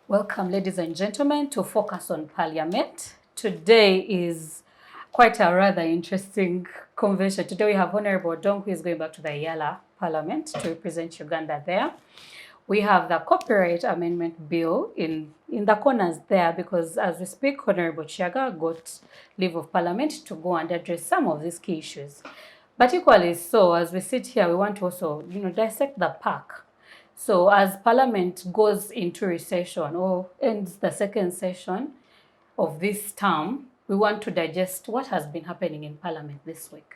Welcome, ladies and gentlemen, to Focus on Parliament. Today is quite a rather interesting convention. Today we have Honorable Dong, who is going back to the EALA Parliament to represent Uganda there. We have the Copyright Amendment Bill in the corners there because as we speak, Honorable Chiaga got leave of Parliament to go and address some of these key issues. But equally so, as we sit here, we want to also, dissect the PAC. So as Parliament goes into recession or ends the second session of this term, we want to digest what has been happening in Parliament this week.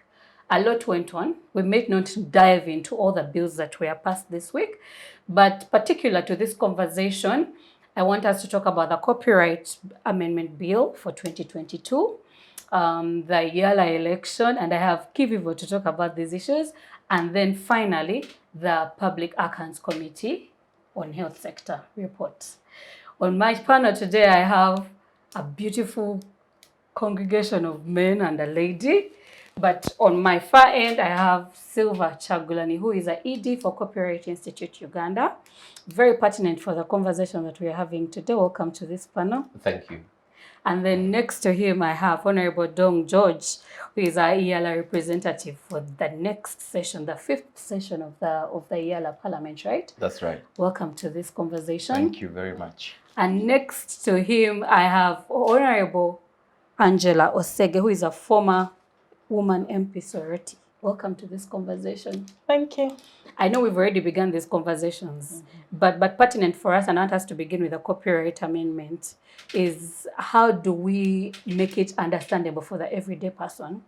A lot went on. We may not dive into all the bills that were passed this week, but particular to this conversation, I want us to talk about the Copyright Amendment Bill for 2022, the EALA election, and I have key people to talk about these issues, and then finally, the Public Accounts Committee on Health Sector report. On my panel today, I have a beautiful congregation of men and a lady. But on my far end, I have Silva Chagulani, who is an ED for Copyright Institute Uganda. Very pertinent for the conversation that we are having today. Welcome to this panel. Thank you. And then next to him, I have Honorable Dong George, who is our EALA representative for the next session, the fifth session of the EALA Parliament, right? That's right. Welcome to this conversation. Thank you very much. And next to him, I have Honorable Angela Osege, who is a former woman MP Sorority. Welcome to this conversation. Thank you. I know we've already begun these conversations, but pertinent for us, and I want us to begin with the Copyright Amendment, is how do we make it understandable for the everyday person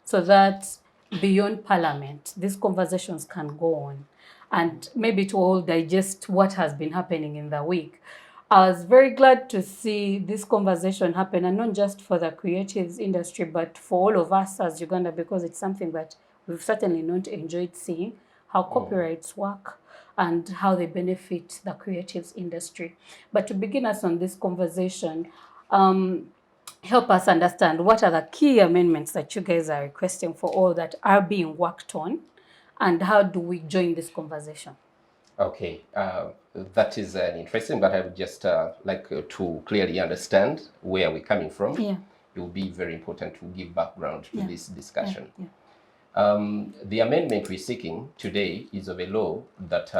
so that beyond Parliament, these conversations can go on and maybe to all digest what has been happening in the week. I was very glad to see this conversation happen, and not just for the creatives industry, but for all of us as Uganda, because it's something that we've certainly not enjoyed seeing, how copyrights work and how they benefit the creatives industry. But to begin us on this conversation, help us understand what are the key amendments that you guys are requesting for all that are being worked on, and how do we join this conversation? Okay, that is interesting, but I would just like to clearly understand where we're coming from. Yeah. It will be very important to give background to this discussion. Yeah. The amendment we're seeking today is of a law that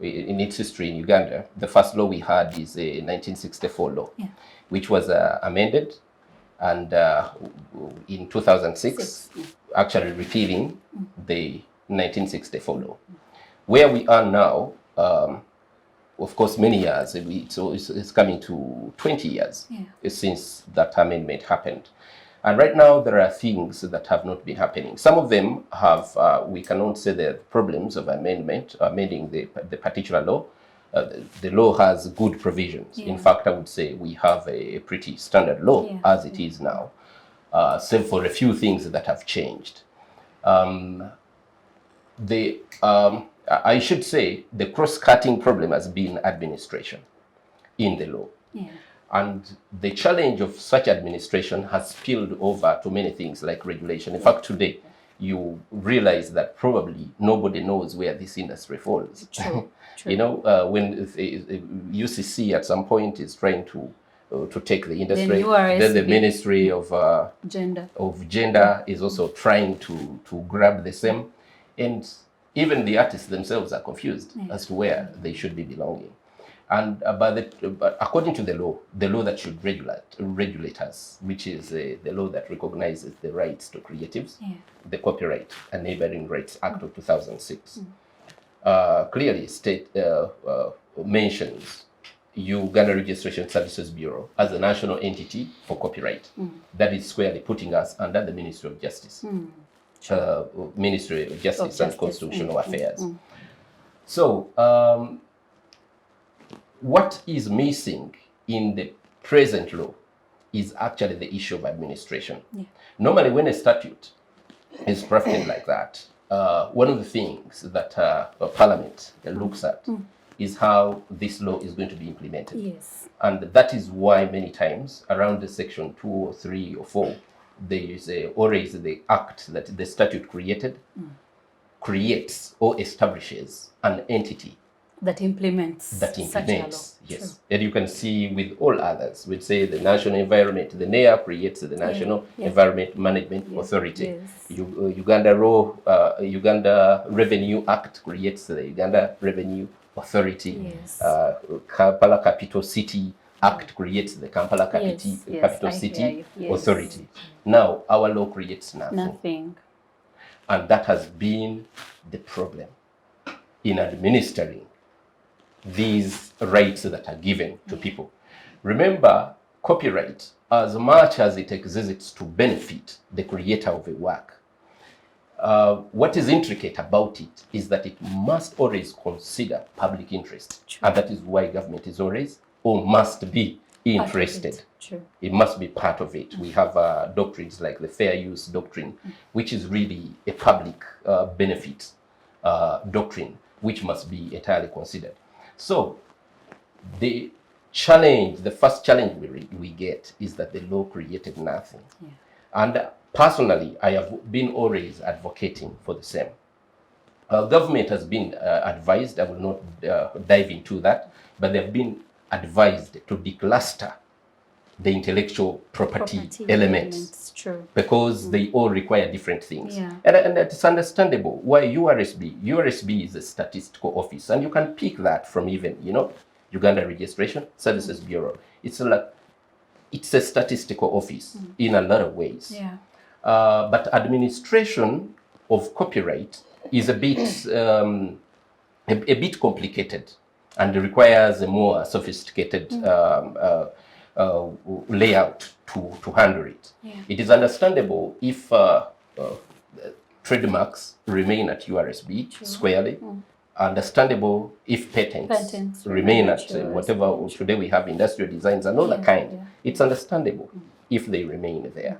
in its history in Uganda, the first law we had is a 1964 law, which was amended and in 2006, actually repealing the 1964 law. Where we are now, of course, many years, so it's coming to 20 years since that amendment happened. And right now, there are things that have not been happening. Some of them have, we cannot say the problems of amending the particular law. The law has good provisions. In fact, I would say we have a pretty standard law as it is now, save for a few things that have changed. I should say the cross-cutting problem has been administration in the law. And the challenge of such administration has spilled over to many things like regulation. In fact, today, you realize that probably nobody knows where this industry falls. True. You know, when UCC at some point is trying to take the industry, then the Ministry of Gender is also trying to grab the same. And even the artists themselves are confused as to where they should be belonging. And but according to the law that should regulate us, which is the law that recognizes the rights to creatives, the Copyright and Neighboring Rights Act of 2006, clearly mentions Uganda Registration Services Bureau as a national entity for copyright. That is squarely putting us under the Ministry of Justice. Ministry of Justice and Constitutional Affairs. So, what is missing in the present law is actually the issue of administration. Normally, when a statute is drafted like that, one of the things that Parliament looks at is how this law is going to be implemented. And that is why many times around the section 2 or 3 or 4, there is always the act that the statute creates or establishes an entity that implements that such a law. implements. Yes. True. And you can see with all others, we'd say the National Environment, the NEA creates the National Environment Management Authority. Yes. Uganda Revenue Act creates the Uganda Revenue Authority. Yes. Kampala Capital City Act creates the Kampala Capital City Authority. Now, our law creates nothing. Nothing. And that has been the problem in administering these rights that are given to people. Remember, copyright, as much as it exists to benefit the creator of a work, what is intricate about it is that it must always consider public interest. True. And that is why government is always or must be interested. It must be part of it. We have doctrines like the fair use doctrine, which is really a public benefit doctrine, which must be entirely considered. So the challenge, the first challenge we get is that the law created nothing. And personally, I have been always advocating for the same. Government has been advised, I will not dive into that, but they have been advised to decluster the intellectual property elements. True. Because they all require different things. And it's understandable why URSB is a statistical office, and you can pick that from even, Uganda Registration Services Bureau. It's a statistical office in a lot of ways. But administration of copyright is a bit complicated and requires a more sophisticated layout to handle it. It is understandable if trademarks remain at URSB squarely. Understandable if patents remain at whatever today we have industrial designs and all that kind. It's understandable if they remain there.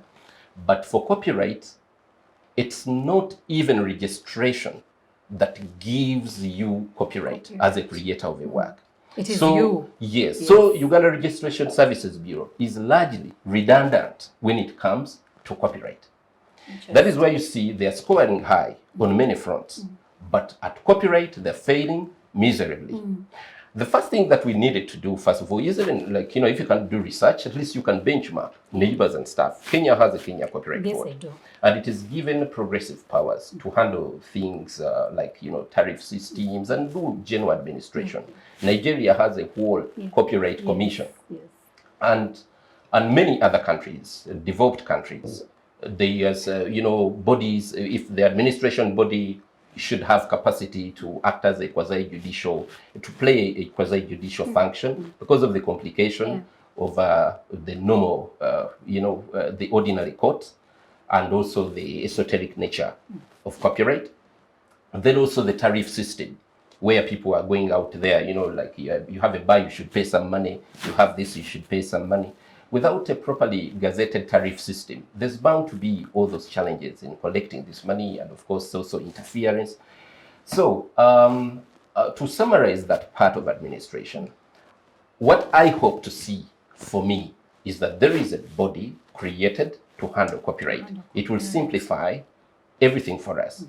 But for copyright, it's not even registration that gives you copyright as a creator of a work. It is you. Yes. So Uganda Registration Services Bureau is largely redundant when it comes to copyright. That is why you see they're scoring high on many fronts. But at copyright, they're failing miserably. The first thing that we needed to do, first of all, is even if you can do research, at least you can benchmark neighbors and stuff. Kenya has a Kenya Copyright Board. Yes, I do. And it is given progressive powers to handle things like, tariff systems and do general administration. Nigeria has a whole copyright commission. And many other countries, developed countries, there's, bodies, if the administration body should have capacity to act as a quasi-judicial, to play a quasi-judicial function because of the complication of the normal, the ordinary court, and also the esoteric nature of copyright. And then also the tariff system, where people are going out there, like you have a buy, you should pay some money. You have this, you should pay some money. Without a properly gazetted tariff system, there's bound to be all those challenges in collecting this money, and of course also interference. So to summarize that part of administration, what I hope to see for me is that there is a body created to handle copyright. It will simplify everything for us.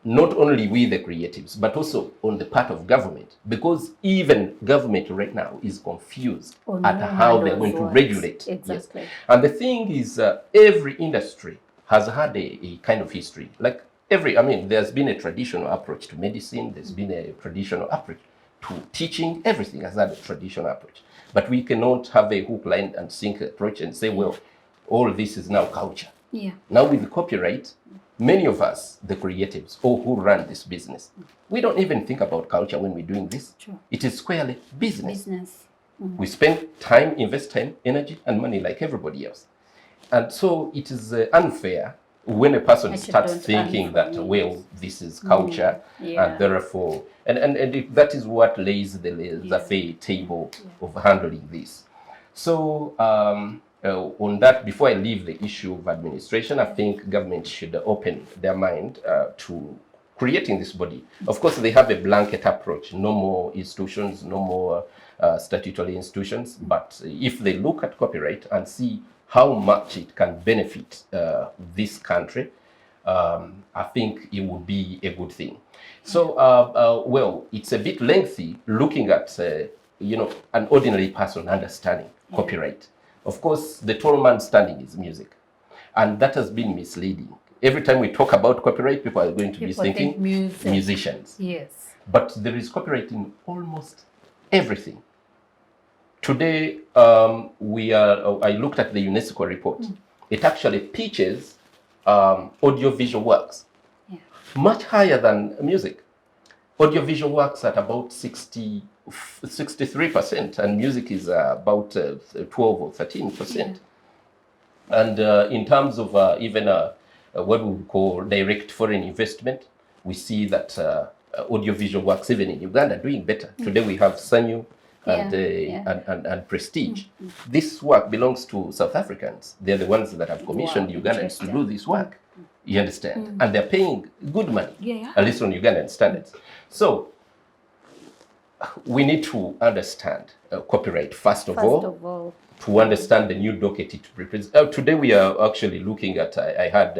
Not only we the creatives, but also on the part of government, because even government right now is confused at how they're going to regulate. Exactly. Yes. And the thing is, every industry has had a kind of history. Like there's been a traditional approach to medicine, there's been a traditional approach to teaching, everything has had a traditional approach. But we cannot have a hook, line, and sinker approach and say, well, all this is now culture. Now with the copyright, many of us, the creatives, or who run this business, we don't even think about culture when we're doing this. It is squarely business. We spend time, invest time, energy, and money like everybody else. And so it is unfair when a person starts thinking that, well, this is culture, and therefore, and that is what lays the fair table of handling this. So, on that, before I leave the issue of administration, I think government should open their mind to creating this body. Of course, they have a blanket approach, no more institutions, no more statutory institutions. But if they look at copyright and see how much it can benefit this country, I think it would be a good thing. So, well, it's a bit lengthy looking at, an ordinary person understanding copyright. Of course, the tall man standing is music, and that has been misleading. Every time we talk about copyright, people are going to be thinking musicians. Yes. But there is copyright in almost everything. Today, I looked at the UNESCO report. It actually pitches audiovisual works much higher than music. Audiovisual works at about 63%, and music is about 12 or 13%. And in terms of even what we would call direct foreign investment, we see that audiovisual works, even in Uganda, are doing better. Today we have Sanyu and Prestige. This work belongs to South Africans. They're the ones that have commissioned Ugandans to do this work. You understand? And they're paying good money, at least on Ugandan standards. So we need to understand copyright first of all, to understand the new docket it represents. Today we are actually looking at, I had,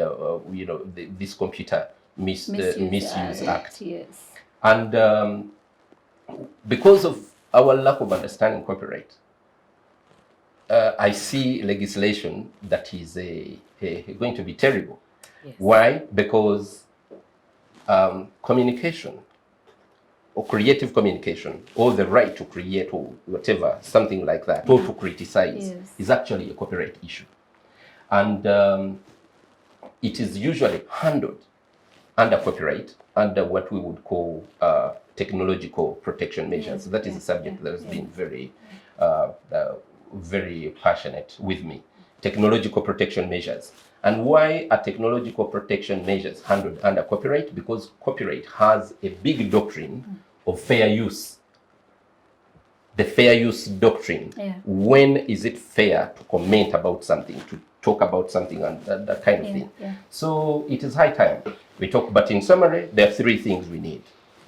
this Computer Misuse Act. Yes. And because of our lack of understanding copyright, I see legislation that is going to be terrible. Yes. Why? Because communication, or creative communication, or the right to create, or whatever, something like that, or to criticize, is actually a copyright issue. And it is usually handled under copyright, under what we would call technological protection measures. That is a subject that has been very, very passionate with me. Technological protection measures. And why are technological protection measures handled under copyright? Because copyright has a big doctrine of fair use. The fair use doctrine. When is it fair to comment about something, to talk about something, and that kind of thing? So it is high time we talk. But in summary, there are three things we need.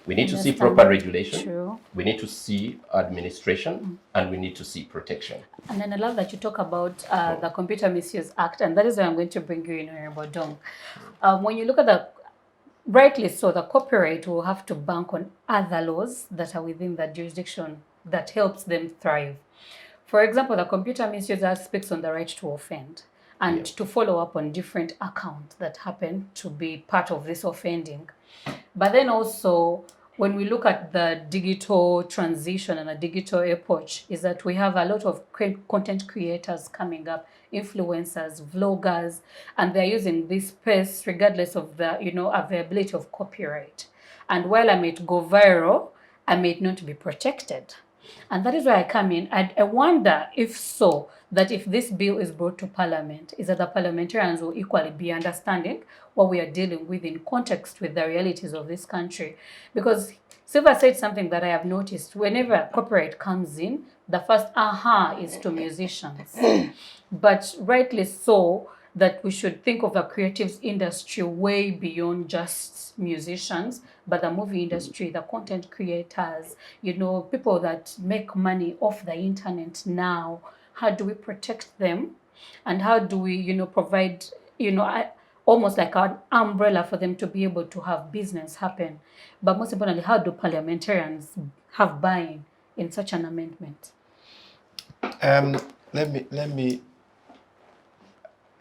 We need to see proper regulation, we need to see administration, and we need to see protection. And then I love that you talk about the Computer Misuse Act, and that is where I'm going to bring you in, Honorable Dong. When you look at the, rightly so, the copyright will have to bank on other laws that are within that jurisdiction that helps them thrive. For example, the Computer Misuse Act speaks on the right to offend and to follow up on different accounts that happen to be part of this offending. But then also, when we look at the digital transition and a digital approach, is that we have a lot of content creators coming up, influencers, vloggers, and they're using this space regardless of the availability of copyright. And while I might go viral, I may not be protected. And that is where I come in. I wonder if so, that if this bill is brought to Parliament, is that the parliamentarians will equally be understanding what we are dealing with in context with the realities of this country. Because Silva said something that I have noticed. Whenever copyright comes in, the first aha is to musicians. But rightly so, that we should think of the creatives industry way beyond just musicians, but the movie industry, the content creators, people that make money off the internet now. How do we protect them? And how do we, provide, almost like an umbrella for them to be able to have business happen? But most importantly, how do parliamentarians have buy-in in such an amendment? Let me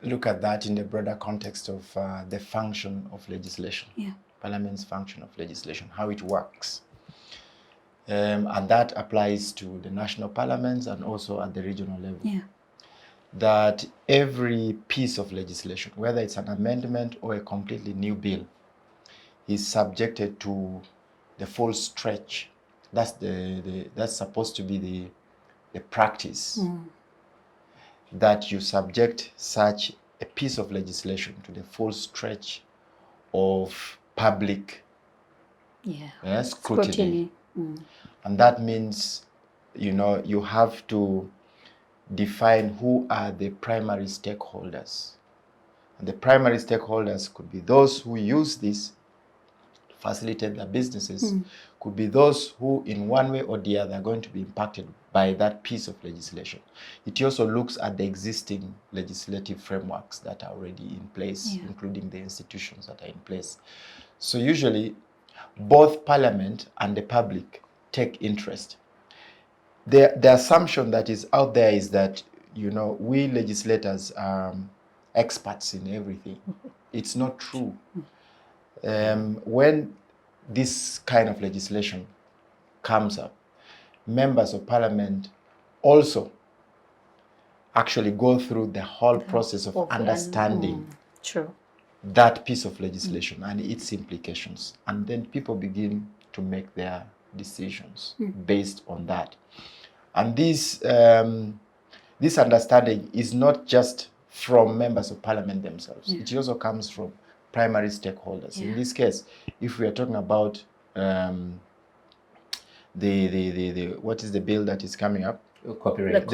look at that in the broader context of the function of legislation, Parliament's function of legislation, how it works. And that applies to the national parliaments and also at the regional level. That every piece of legislation, whether it's an amendment or a completely new bill, is subjected to the full stretch. That's that's supposed to be the practice. That you subject such a piece of legislation to the full stretch of public scrutiny. And that means, you have to define who are the primary stakeholders. And the primary stakeholders could be those who use this facilitate their businesses could be those who in one way or the other are going to be impacted by that piece of legislation. It also looks at the existing legislative frameworks that are already in place, including the institutions that are in place. So usually both Parliament and the public take interest. The assumption that is out there is that, you know, we legislators are experts in everything. It's not true. When this kind of legislation comes up, members of Parliament also actually go through the whole process of understanding that piece of legislation and its implications. And then people begin to make their decisions based on that. And this understanding is not just from members of Parliament themselves. It also comes from primary stakeholders. In this case, if we are talking about what is the bill that is coming up? The copyright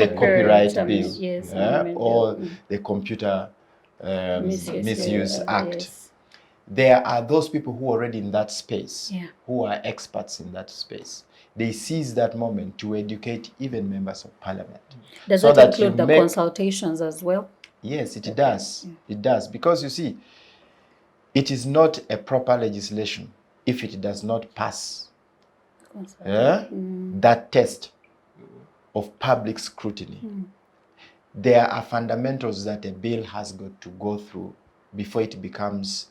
bill, or the Computer Misuse Act. There are those people who are already in that space, who are experts in that space. They seize that moment to educate even members of Parliament. Does that include the consultations as well? Yes, it does. It does. Because you see, it is not a proper legislation if it does not pass that test of public scrutiny. There are fundamentals that a bill has got to go through before it becomes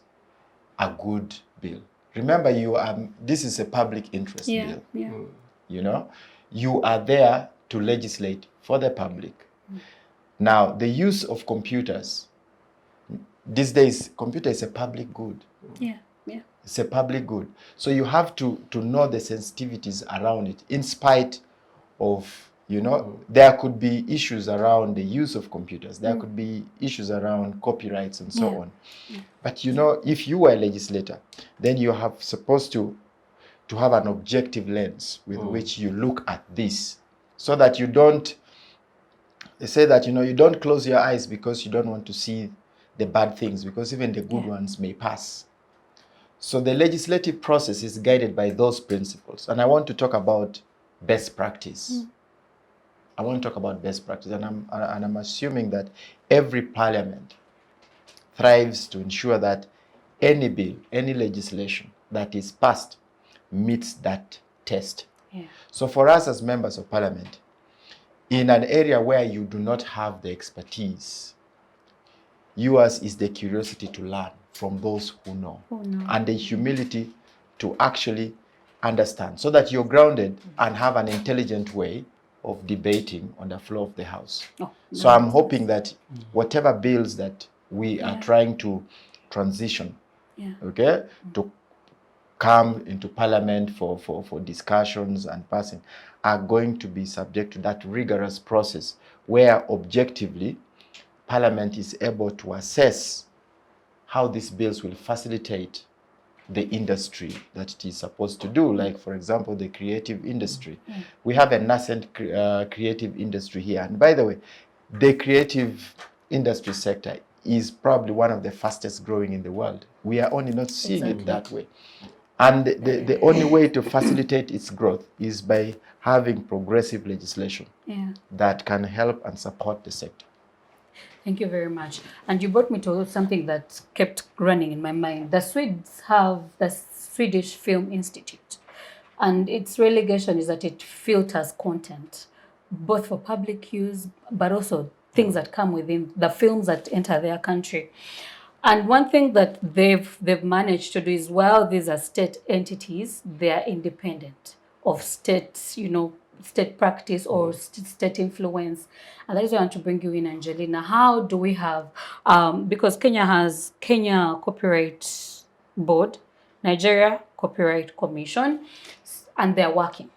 a good bill. Remember, this is a public interest bill. You know, you are there to legislate for the public. Now, the use of computers, these days, computer is a public good. It's a public good. So you have to know the sensitivities around it, in spite of, you know, there could be issues around the use of computers. There could be issues around copyrights and so on. But, you know, if you were a legislator, then you have supposed to have an objective lens with which you look at this, so that you don't, they say that, you know, you don't close your eyes because you don't want to see the bad things, because even the good ones may pass. So the legislative process is guided by those principles. And I want to talk about best practice. I want to talk about best practice. And I'm assuming that every Parliament thrives to ensure that any bill, any legislation that is passed meets that test. So for us as members of Parliament, in an area where you do not have the expertise, yours is the curiosity to learn from those who know, and the humility to actually understand, so that you're grounded and have an intelligent way of debating on the floor of the House. So I'm hoping that whatever bills that we are trying to transition, to come into Parliament for discussions and passing, are going to be subject to that rigorous process where objectively Parliament is able to assess how these bills will facilitate the industry that it is supposed to do. Like, for example, the creative industry. We have a nascent creative industry here. And by the way, the creative industry sector is probably one of the fastest growing in the world. We are only not seeing it that way. And the only way to facilitate its growth is by having progressive legislation that can help and support the sector. Thank you very much. And you brought me to something that kept running in my mind. The Swedes have the Swedish Film Institute, and its relegation is that it filters content, both for public use, but also things that come within the films that enter their country. And one thing that they've managed to do is, while these are state entities, they are independent of state, you know, state practice or state influence. And that is why I want to bring you in, Angelina. How do we have, because Kenya has Kenya Copyright Board, Nigeria Copyright Commission, and they're working.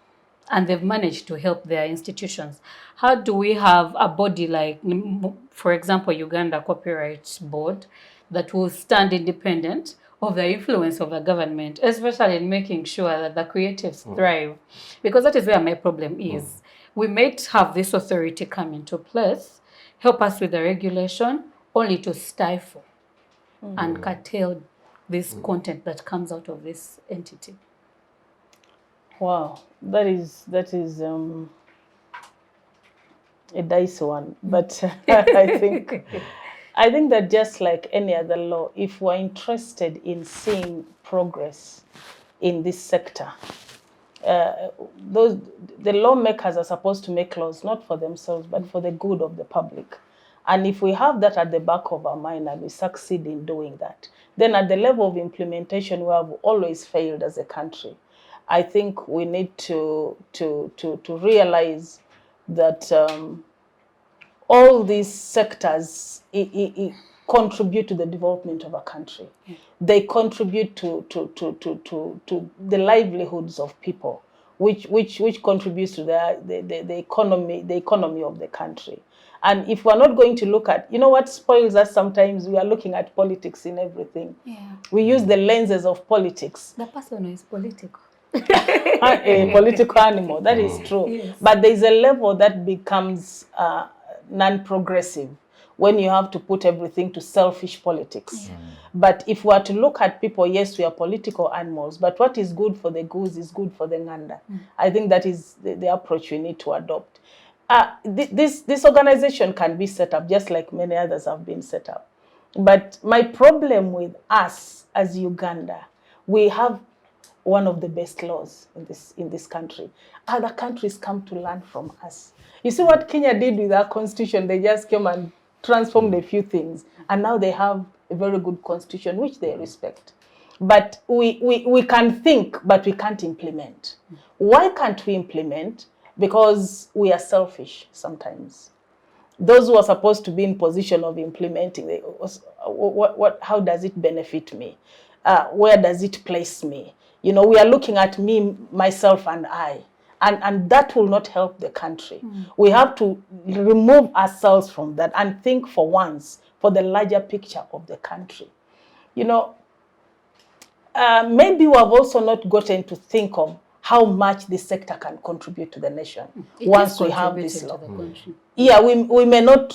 And they've managed to help their institutions. How do we have a body like, for example, Uganda Copyright Board, that will stand independent of the influence of the government, especially in making sure that the creatives thrive? Because that is where my problem is. We might have this authority come into place, help us with the regulation, only to stifle and curtail this content that comes out of this entity? Wow, that is a dicey one, but I think that just like any other law, if we're interested in seeing progress in this sector, the lawmakers are supposed to make laws not for themselves but for the good of the public. And if we have that at the back of our mind and we succeed in doing that, then at the level of implementation, we have always failed as a country. I think we need to realize that all these sectors contribute to the development of a country. They contribute to the livelihoods of people, which contributes to the economy of the country. And if we're not going to look at, what spoils us sometimes, we are looking at politics in everything. We use the lenses of politics. The person who is political. A political animal, that is true. Yes. But there's a level that becomes non-progressive when you have to put everything to selfish politics. But if we are to look at people, yes, we are political animals, but what is good for the goose is good for the nganda. I think that is the approach we need to adopt. This organization can be set up just like many others have been set up. But my problem with us as Uganda, we have one of the best laws in this country. Other countries come to learn from us. You see what Kenya did with our constitution? They just came and transformed a few things, and now they have a very good constitution which they respect. But we can think, but we can't implement. Why can't we implement? Because we are selfish sometimes. Those who are supposed to be in position of implementing, how does it benefit me? Where does it place me? We are looking at me, myself, and I. And that will not help the country. We have to remove ourselves from that and think for once for the larger picture of the country. Maybe we have also not gotten to think of how much this sector can contribute to the nation once we have this law. Yeah, we may not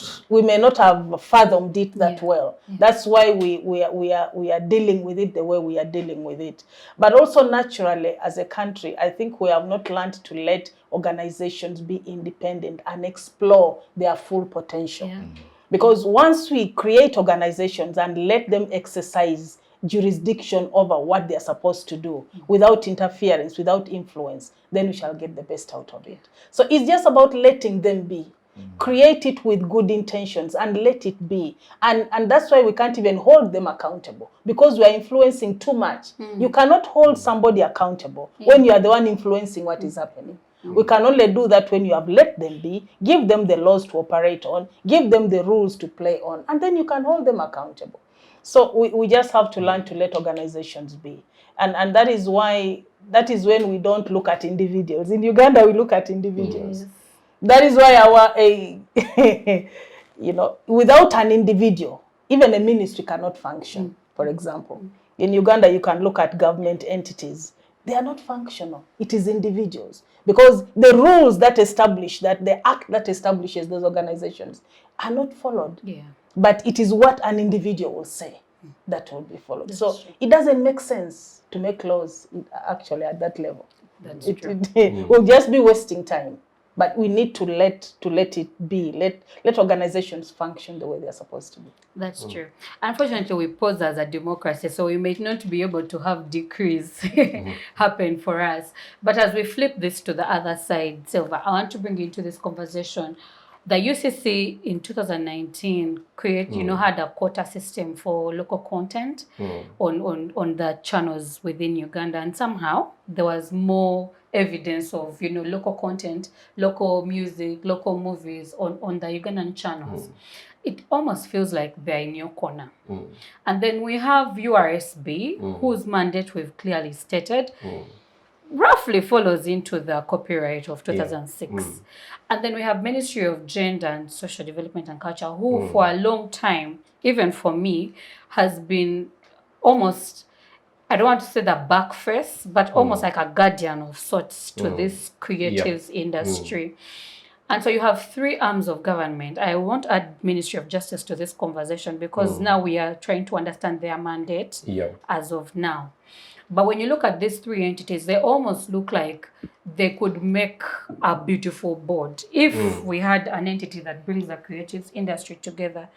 have fathomed it that well. That's why we are dealing with it the way we are dealing with it. But also naturally, as a country, I think we have not learned to let organizations be independent and explore their full potential. Because once we create organizations and let them exercise jurisdiction over what they're supposed to do without interference, without influence, then we shall get the best out of it. So it's just about letting them be. Create it with good intentions and let it be. And that's why we can't even hold them accountable, because we are influencing too much. You cannot hold somebody accountable when you are the one influencing what is happening. We can only do that when you have let them be, give them the laws to operate on, give them the rules to play on, and then you can hold them accountable. So we just have to learn to let organizations be. And that is when we don't look at individuals. In Uganda, we look at individuals. That is why without an individual, even a ministry cannot function, for example. In Uganda, you can look at government entities. They are not functional. It is individuals. Because the rules that establish that, the act that establishes those organizations are not followed. But it is what an individual will say that will be followed. That's true. It doesn't make sense to make laws actually at that level. That's true. We'll just be wasting time. But we need to let it be. Let organizations function the way they're supposed to be. That's true. Unfortunately, we pose as a democracy, so we may not be able to have decrees happen for us. But as we flip this to the other side, Silva, I want to bring you into this conversation. The UCC in 2019 had a quota system for local content on the channels within Uganda, and somehow there was more evidence of local content, local music, local movies on the Ugandan channels. It almost feels like they're in your corner. And then we have URSB, whose mandate we've clearly stated, roughly follows into the copyright of 2006. And then we have Ministry of Gender and Social Development and Culture, who for a long time, even for me, has been almost, I don't want to say the back face, but almost like a guardian of sorts to this creatives industry. And so you have three arms of government. I won't add Ministry of Justice to this conversation because now we are trying to understand their mandate as of now. But when you look at these three entities, they almost look like they could make a beautiful board. If we had an entity that brings the creative industry together,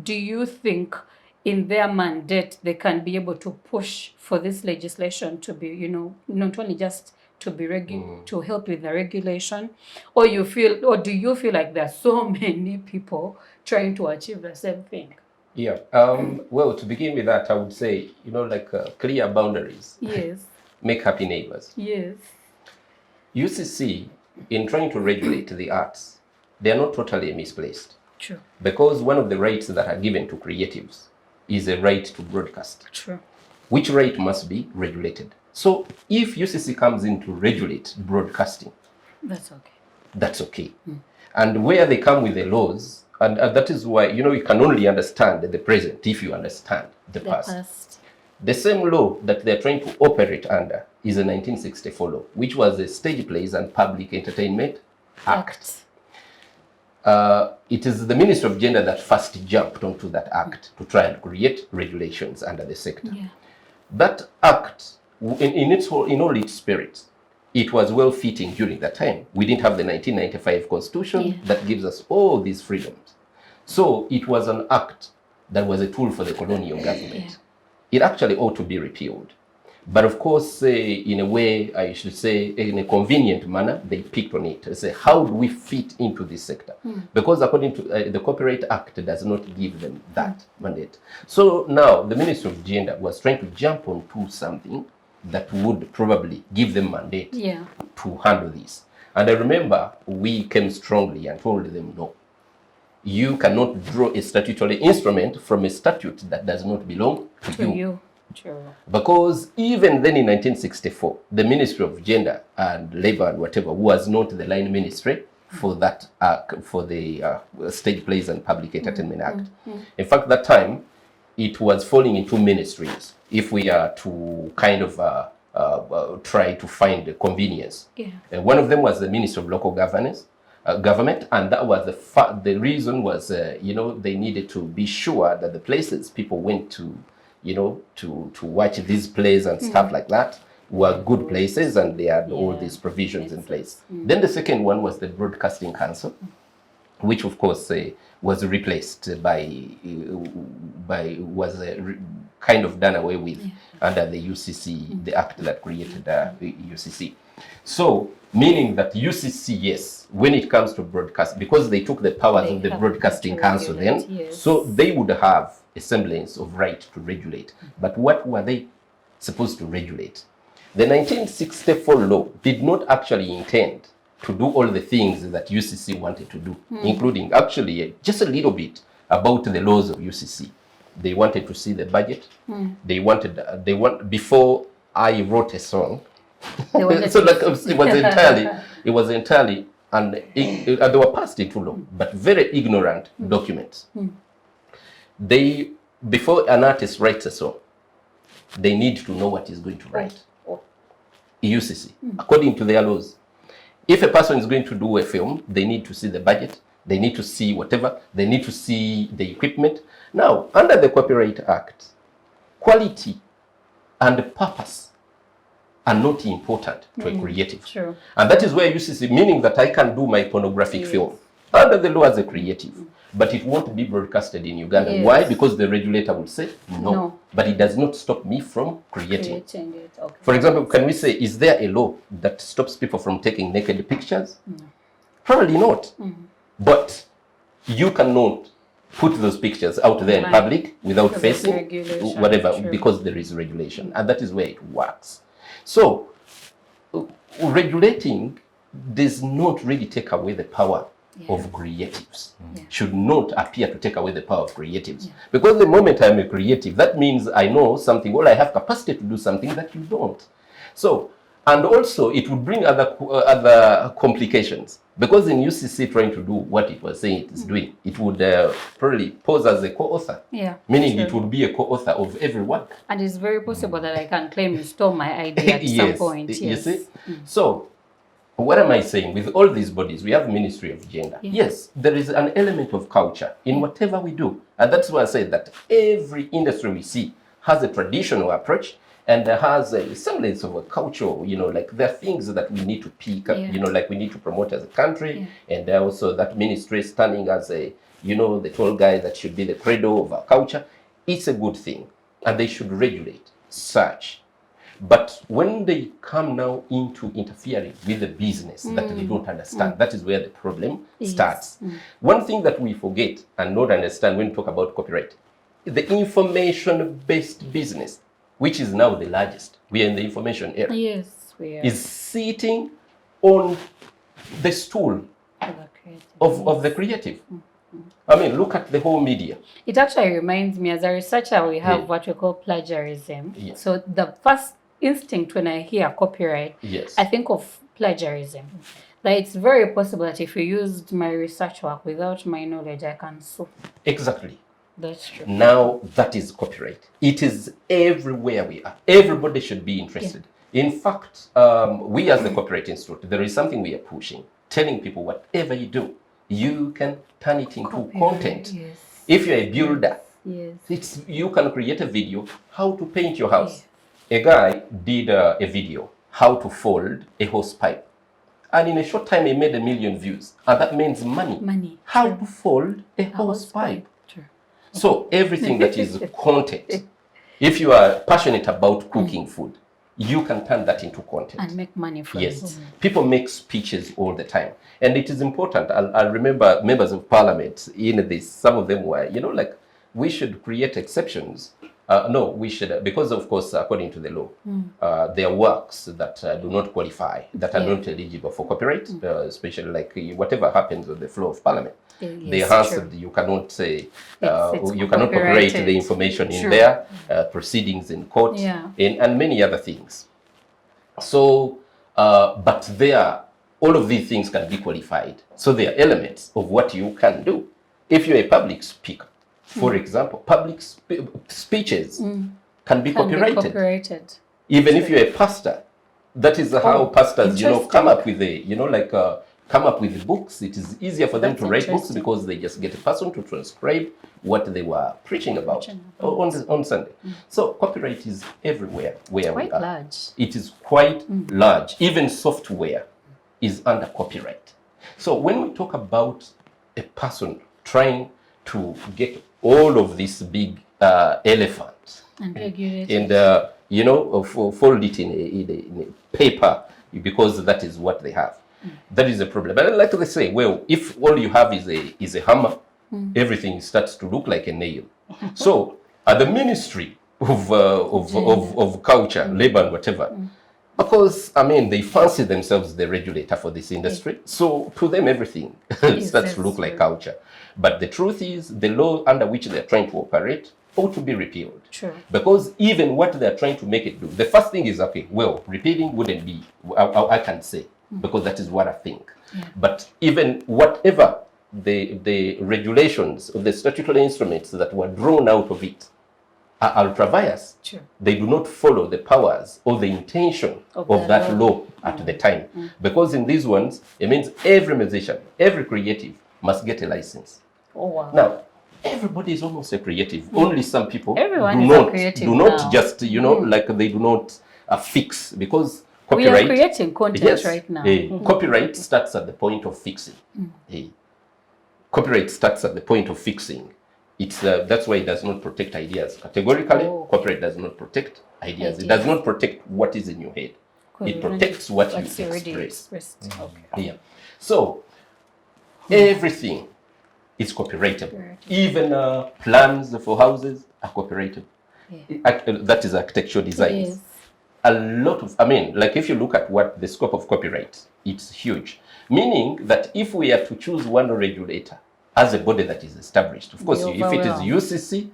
do you think in their mandate they can be able to push for this legislation to be, you know, not only just to be to help with the regulation, or do you feel like there are so many people trying to achieve the same thing? Yeah. Well, to begin with that, I would say, you know, like clear boundaries. Yes. Make happy neighbors. Yes. UCC, in trying to regulate the arts, they are not totally misplaced. True. Because one of the rights that are given to creatives is a right to broadcast. True. Which right must be regulated. So if UCC comes in to regulate broadcasting, that's okay. That's okay. And where they come with the laws, and that is why, you know, you can only understand the present if you understand the past. The same law that they're trying to operate under is a 1964 law, which was the Stage Plays and Public Entertainment Act. It is the Ministry of Gender that first jumped onto that act to try and create regulations under the sector. Yeah. That act, in all its spirit, it was well fitting during that time. We didn't have the 1995 Constitution that gives us all these freedoms. So it was an act that was a tool for the colonial government. Yeah. It actually ought to be repealed. But of course, in a way, I should say, in a convenient manner, they picked on it. They say, how do we fit into this sector? Because according to the Copyright Act, does not give them that mandate. So now the Ministry of Gender was trying to jump onto something that would probably give them mandate to handle this. And I remember we came strongly and told them, no, you cannot draw a statutory instrument from a statute that does not belong to you. True. Because even then in 1964, the Ministry of Gender and Labor and whatever was not the line ministry for that for the Stage Plays and Public Entertainment Act. In fact, that time, it was falling into ministries if we are to kind of try to find a convenience. One of them was the Ministry of Local Government, and that was the reason was, you know, they needed to be sure that the places people went to, you know, to watch these plays and stuff like that were good places, and they had all these provisions in place. Then the second one was the Broadcasting Council, which of course was replaced by kind of done away with under the UCC, the act that created the UCC. So, meaning that UCC, yes, when it comes to broadcast, because they took the powers of the Broadcasting Council then, so they would have a semblance of right to regulate. But what were they supposed to regulate? The 1964 law did not actually intend to do all the things that UCC wanted to do, including actually just a little bit about the laws of UCC. They wanted to see the budget. They wanted, before I wrote a song, so like it was entirely, and they were passed into law, but very ignorant documents. Before an artist writes a song, they need to know what he's going to write. UCC, according to their laws. If a person is going to do a film, they need to see the budget, they need to see whatever, they need to see the equipment. Now, under the Copyright Act, quality and purpose are not important to a creative. True. And that is where UCC, meaning that I can do my pornographic film under the law as a creative, but it won't be broadcasted in Uganda. Why? Because the regulator will say no. But it does not stop me from creating it. Okay. For example, can we say, is there a law that stops people from taking naked pictures? Probably not. But you cannot put those pictures out there in public without facing whatever, because there is regulation. And that is where it works. So, regulating does not really take away the power of creatives. Should not appear to take away the power of creatives. Because the moment I'm a creative, that means I know something, or I have capacity to do something that you don't. So, and also it would bring other complications. Because in UCC trying to do what it was saying it is doing, it would probably pose as a co-author. Meaning it would be a co-author of every work. And it's very possible that I can claim you stole my idea at some point. You see? So, What am I saying? With all these bodies, we have Ministry of Gender. Yes, there is an element of culture in whatever we do. And that's why I said that every industry we see has a traditional approach and has a semblance of a cultural, like there are things that we need to pick up, like we need to promote as a country. And also that ministry standing as a, the tall guy that should be the cradle of our culture. It's a good thing. And they should regulate such. But when they come now into interfering with the business that they don't understand, that is where the problem starts. One thing that we forget and not understand when we talk about copyright, the information-based business, which is now the largest, we are in the information era, yes, we are, is sitting on the stool of the creative. I mean, look at the whole media. It actually reminds me, as a researcher, we have what we call plagiarism. So the first instinct when I hear copyright, I think of plagiarism. Like it's very possible that if you used my research work without my knowledge, I can sue. Exactly. That's true. Now that is copyright. It is everywhere we are. Everybody should be interested. In fact, we as the Copyright Institute, there is something we are pushing, telling people whatever you do, you can turn it into content. If you're a builder, you can create a video, how to paint your house. A guy did a video, how to fold a hose pipe. And in a short time, he made 1 million views. And that means money. How to fold a hose pipe. So everything that is content, if you are passionate about cooking food, you can turn that into content. And make money from it. People make speeches all the time. And it is important. I remember members of parliament in this, some of them were, like, we should create exceptions. No, we should, because of course, according to the law, there are works that do not qualify, that are not eligible for copyright, especially like whatever happens on the floor of parliament. They answered, you cannot say, you cannot copyright the information in there, proceedings in court, and many other things. So, but all of these things can be qualified. So there are elements of what you can do. If you're a public speaker, for example, public speeches can be copyrighted. Even if you're a pastor, that is how pastors, come up with come up with books. It is easier for them to write books because they just get a person to transcribe what they were preaching about on Sunday. So copyright is everywhere where we are. Large. It is quite large. Even software is under copyright. So when we talk about a person trying to get all of these big elephants and regulate and fold it in a paper because that is what they have. That is a problem. But like they say, well, if all you have is a hammer, everything starts to look like a nail. So at the Ministry of Culture, Labor, and whatever, because I mean they fancy themselves the regulator for this industry. So to them everything starts to look like culture. But the truth is the law under which they are trying to operate ought to be repealed. True. Because even what they are trying to make it do, the first thing is, okay, well, repealing wouldn't be, I can say, because that is what I think. But even whatever the regulations of the statutory instruments that were drawn out of it are ultra vires. They do not follow the powers or the intention of that law at the time. Because in these ones, it means every musician, every creative must get a license. Now, everybody is almost a creative. Only some people do not just, like they do not fix, because copyright. We are creating content right now. Copyright starts at the point of fixing. Copyright starts at the point of fixing. It's that's why it does not protect ideas categorically. Copyright does not protect ideas. It does not protect what is in your head. It protects what you express. So everything is copyrightable. Even plans for houses are copyrightable. That is architectural designs. A lot of, like if you look at what the scope of copyright, it's huge. Meaning that if we are to choose one regulator as a body that is established, of course, if it is UCC,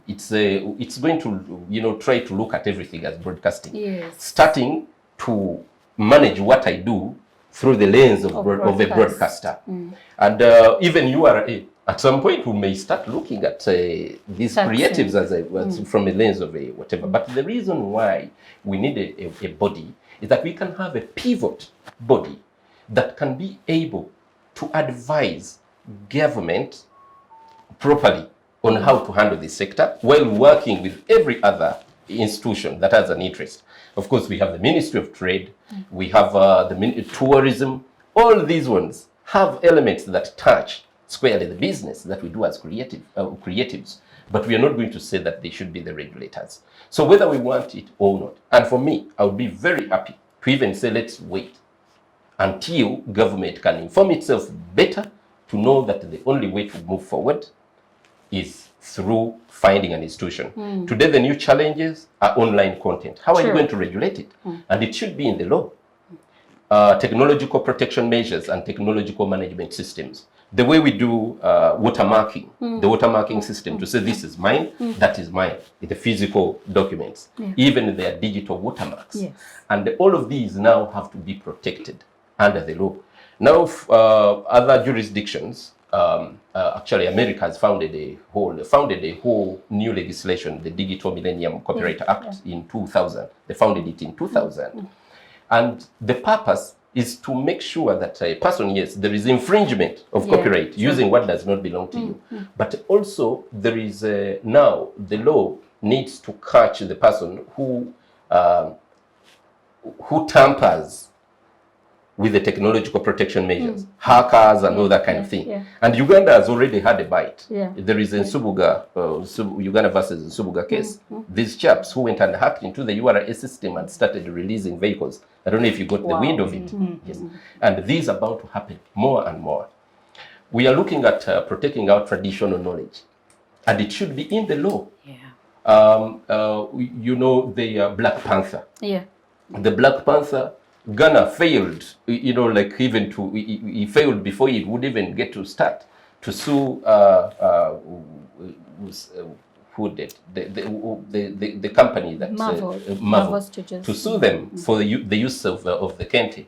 it's going to, try to look at everything as broadcasting. Starting to manage what I do through the lens of a broadcaster. And even URA, at some point we may start looking at these creatives as from a lens of a whatever. But the reason why we need a body is that we can have a pivot body that can be able to advise government properly on how to handle this sector while working with every other institution that has an interest. Of course, we have the Ministry of Trade, we have tourism. All these ones have elements that touch squarely the business that we do as creatives. But we are not going to say that they should be the regulators. So whether we want it or not, and for me, I would be very happy to even say, let's wait until government can inform itself better to know that the only way to move forward is through finding an institution. Today, the new challenges are online content. How are you going to regulate it? And it should be in the law. Technological protection measures and technological management systems. The way we do watermarking, the watermarking system to say this is mine, that is mine, the physical documents, even their digital watermarks. Yes. And all of these now have to be protected under the law. Now, other jurisdictions, actually America has founded a whole new legislation, the Digital Millennium Copyright Act in 2000. They founded it in 2000. And the purpose is to make sure that a person, yes, there is infringement of copyright using what does not belong to you. But also there is now the law needs to catch the person who tampers with the technological protection measures, hackers and all that kind of thing. And Uganda has already had a bite. There is a Nsubuga, Uganda versus Nsubuga case. These chaps who went and hacked into the URL system and started releasing vehicles. I don't know if you got the wind of it. Yes. And these are about to happen more and more. We are looking at protecting our traditional knowledge. And it should be in the law. You know, the Black Panther. The Black Panther, Ghana failed, you know, like even to, he failed before he would even get to start to sue, who did, the company that, Marvel, to sue them for the use of the Kente.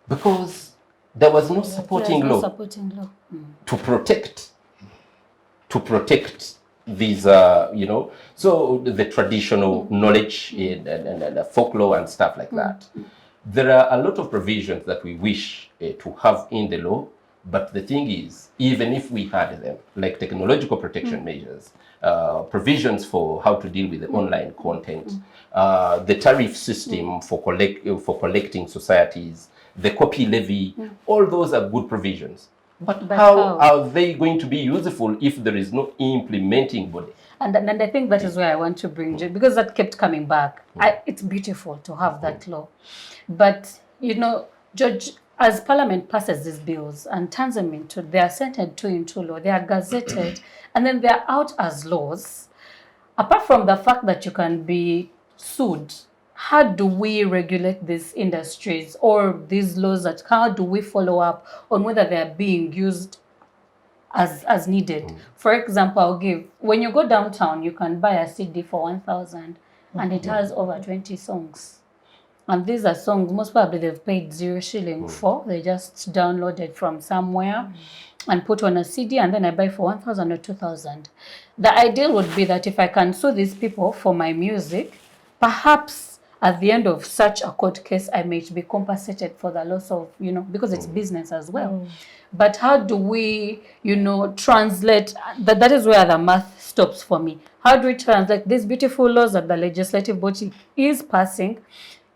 Because there was no supporting law to protect these, you know, so the traditional knowledge and folklore and stuff like that. There are a lot of provisions that we wish to have in the law, but the thing is, even if we had them, like technological protection measures, provisions for how to deal with the online content, the tariff system for collecting societies, the copy levy, all those are good provisions. But how are they going to be useful if there is no implementing body? And I think that is where I want to bring you, because that kept coming back. It's beautiful to have that law. But, you know, George, as Parliament passes these bills and turns them into, they are sent into law, they are gazetted, and then they are out as laws. Apart from the fact that you can be sued, how do we regulate these industries or these laws? That how do we follow up on whether they are being used as needed? For example, I'll give, when you go downtown, you can buy a CD for 1,000 and it has over 20 songs. And these are songs most probably they've paid 0 shilling for. They just downloaded from somewhere and put on a CD, and then I buy for 1,000 or 2,000. The ideal would be that if I can sue these people for my music, perhaps at the end of such a court case, I may be compensated for the loss of, you know, because it's business as well. But how do we, you know, translate, that is where the math stops for me. How do we translate these beautiful laws that the legislative body is passing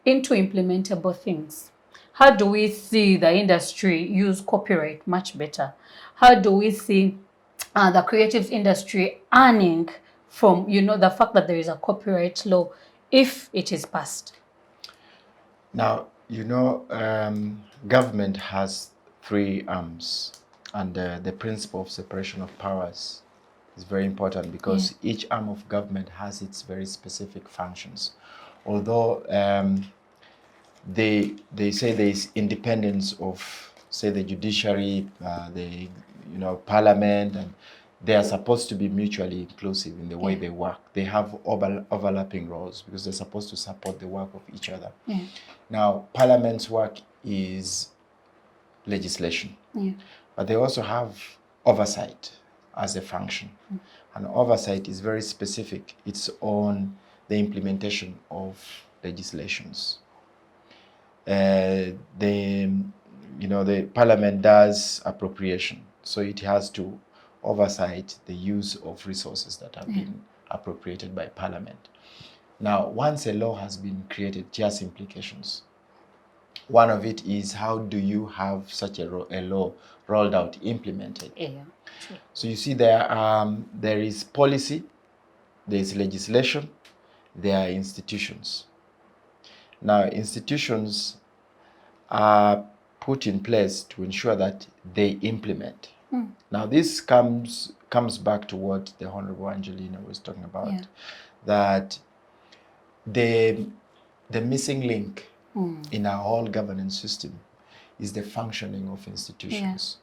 into implementable things? How do we see the industry use copyright much better? How do we see the creative industry earning from, you know, the fact that there is a copyright law if it is passed? Now, you know, government has 3 arms, and the principle of separation of powers is very important because each arm of government has its very specific functions. Although they say there is independence of, say, the judiciary, the parliament, and they are supposed to be mutually inclusive in the way they work. They have overlapping roles because they're supposed to support the work of each other. Now, parliament's work is legislation, but they also have oversight as a function. And oversight is very specific. It's on the implementation of legislations. the parliament does appropriation, so it has to oversight the use of resources that have been appropriated by parliament. Now, once a law has been created, it has implications. One of it is, how do you have such a law rolled out, implemented? True. So you see there is policy, there is legislation, there are institutions. Now, institutions are put in place to ensure that they implement. Now, this comes back to what the Honorable Angelina was talking about, that the missing link in our whole governance system is the functioning of institutions.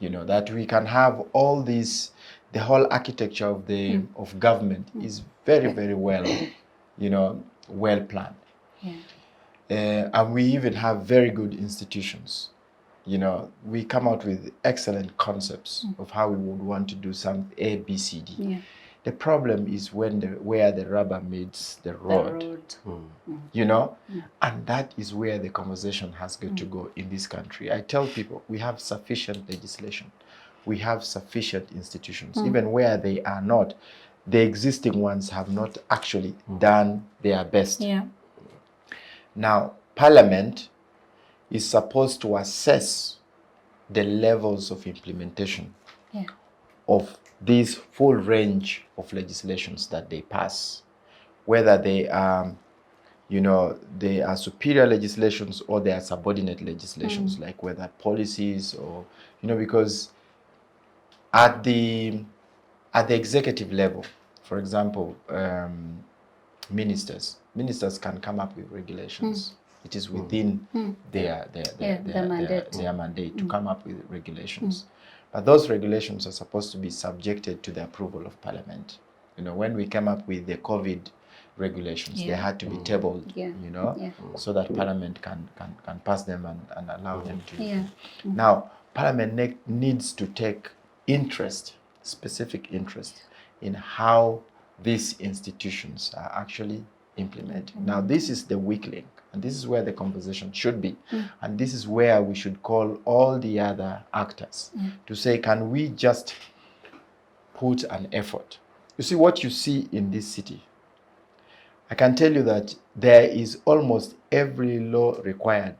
That we can have all these, the whole architecture of of government is very, very well, well planned. And we even have very good institutions. We come out with excellent concepts of how we would want to do some A, B, C, D. The problem is where the rubber meets the road. And that is where the conversation has got to go in this country. I tell people, we have sufficient legislation. We have sufficient institutions. Even where they are not, the existing ones have not actually done their best. Now, Parliament is supposed to assess the levels of implementation of this full range of legislations that they pass, whether they are, they are superior legislations or they are subordinate legislations, like whether policies or, because at the executive level, for example, ministers can come up with regulations. It is within their mandate to come up with regulations. But those regulations are supposed to be subjected to the approval of Parliament. When we came up with the COVID regulations, they had to be tabled, so that Parliament can pass them and allow them to. Now, Parliament needs to take specific interest in how these institutions are actually implemented. Now, this is the weak link, and this is where the conversation should be. And this is where we should call all the other actors to say, can we just put an effort? You see, what you see in this city, I can tell you that there is almost every law required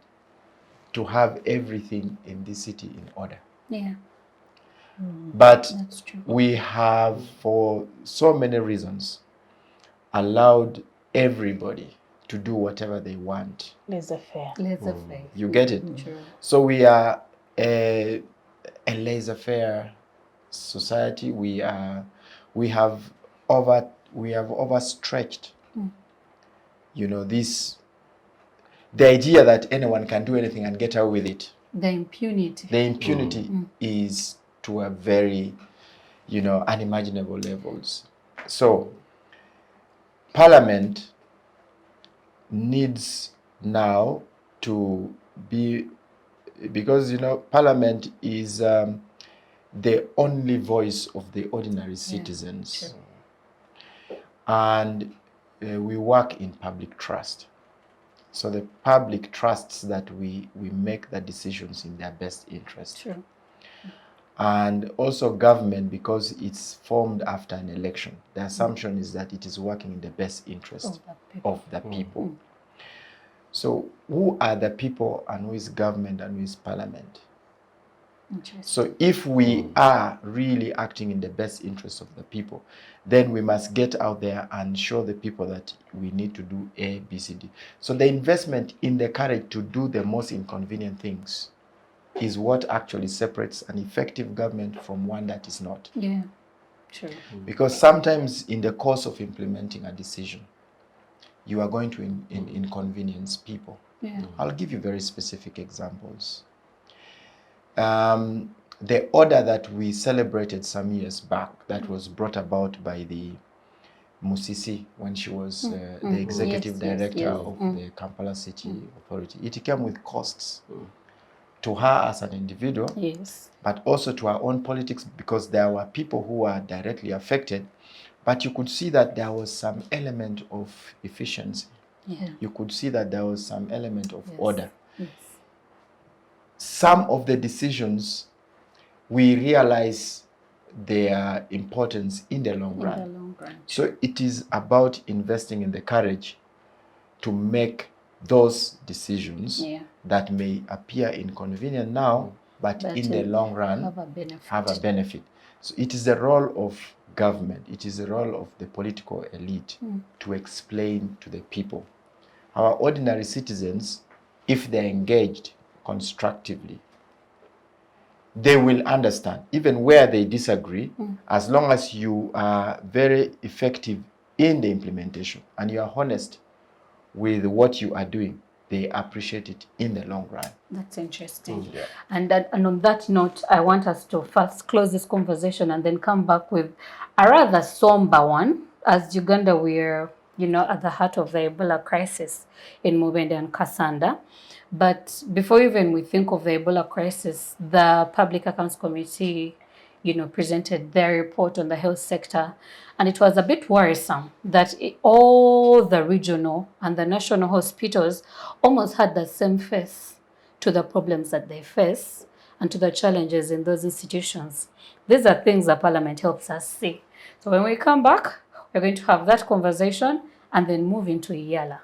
to have everything in this city in order. But we have, for so many reasons, allowed everybody to do whatever they want. Laissez-faire. You get it? So we are a laissez-faire society. We have overstretched, the idea that anyone can do anything and get away with it. The impunity. The impunity is to a very, unimaginable levels. So Parliament needs now to be, because Parliament is the only voice of the ordinary citizens, and we work in public trust. So the public trusts that we make the decisions in their best interest. And also government, because it's formed after an election, the assumption is that it is working in the best interest of the people. So who are the people, and who is government, and who is Parliament? So if we are really acting in the best interest of the people, then we must get out there and show the people that we need to do A, B, C, D. So the investment in the courage to do the most inconvenient things is what actually separates an effective government from one that is not. Because sometimes in the course of implementing a decision, you are going to inconvenience people. I'll give you very specific examples. The order that we celebrated some years back, that was brought about by the Musisi when she was the executive director of the Kampala City Authority, it came with costs to her as an individual, but also to our own politics, because there were people who were directly affected. But you could see that there was some element of efficiency. You could see that there was some element of order. some of the decisions we realize their importance in the long run. So it is about investing in the courage to make those decisions that may appear inconvenient now, but in the long run have a benefit. So it is the role of government, it is the role of the political elite to explain to the people. Our ordinary citizens, if they're engaged constructively, they will understand, even where they disagree, as long as you are very effective in the implementation and you are honest with what you are doing, they appreciate it in the long run. That's interesting. And on that note, I want us to first close this conversation and then come back with a rather somber one. As Uganda, we're at the heart of the Ebola crisis in Mubende and Kasanda. But before even we think of the Ebola crisis, the Public Accounts Committee, presented their report on the health sector. And it was a bit worrisome that all the regional and the national hospitals almost had the same face to the problems that they face and to the challenges in those institutions. These are things that Parliament helps us see. So when we come back, we're going to have that conversation and then move into EALA.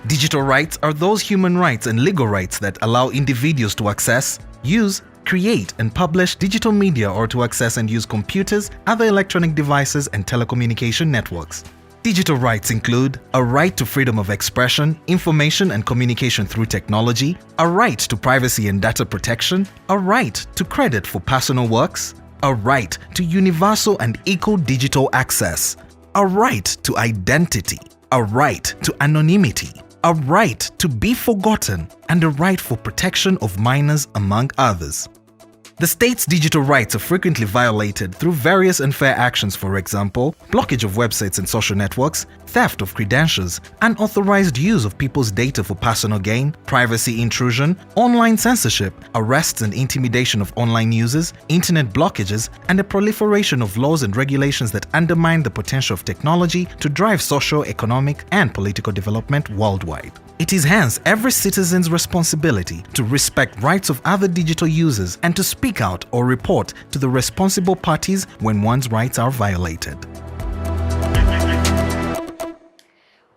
Digital rights are those human rights and legal rights that allow individuals to access, use, create and publish digital media or to access and use computers, other electronic devices and telecommunication networks. Digital rights include a right to freedom of expression, information and communication through technology, a right to privacy and data protection, a right to credit for personal works, a right to universal and equal digital access, a right to identity, a right to anonymity, a right to be forgotten, and a right for protection of minors, among others. The state's digital rights are frequently violated through various unfair actions, for example, blockage of websites and social networks, theft of credentials, unauthorized use of people's data for personal gain, privacy intrusion, online censorship, arrests and intimidation of online users, internet blockages, and the proliferation of laws and regulations that undermine the potential of technology to drive social, economic, and political development worldwide. It is hence every citizen's responsibility to respect rights of other digital users and to speak out or report to the responsible parties when one's rights are violated.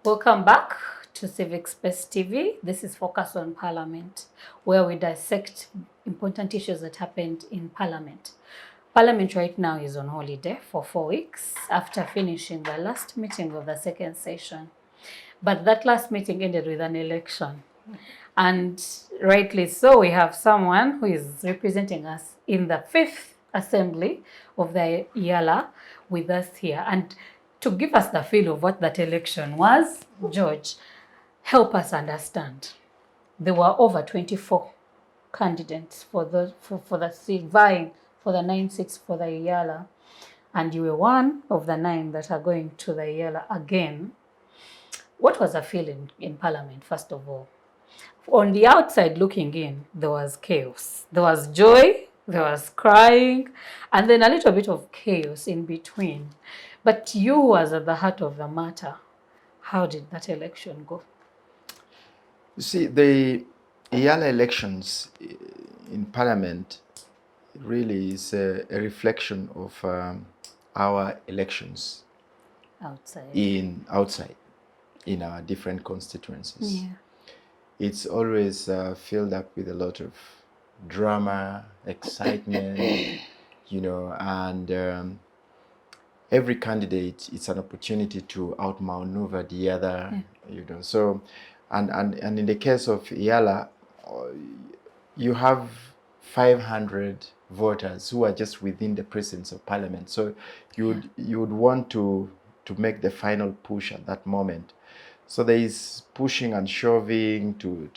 Welcome back to Civic Space TV. This is Focus on Parliament, where we dissect important issues that happened in Parliament. Parliament right now is on holiday for 4 weeks after finishing the last meeting of the second session. But that last meeting ended with an election. And rightly so, we have someone who is representing us in the 5th Assembly of the EALA with us here. And to give us the feel of what that election was, George, help us understand. There were over 24 candidates for the seat vying for the 9 seats for the EALA. And you were one of the 9 that are going to the EALA again. What was the feeling in Parliament, first of all? On the outside looking in, there was chaos. There was joy, there was crying, and then a little bit of chaos in between. But you was at the heart of the matter. How did that election go? You see, the EALA elections in Parliament really is a reflection of our elections outside in our different constituencies. Yeah. It's always filled up with a lot of drama, excitement, and every candidate, it's an opportunity to outmaneuver the other, So, and in the case of EALA, you have 500 voters who are just within the precincts of Parliament. So you would want to make the final push at that moment. So there is pushing and shoving to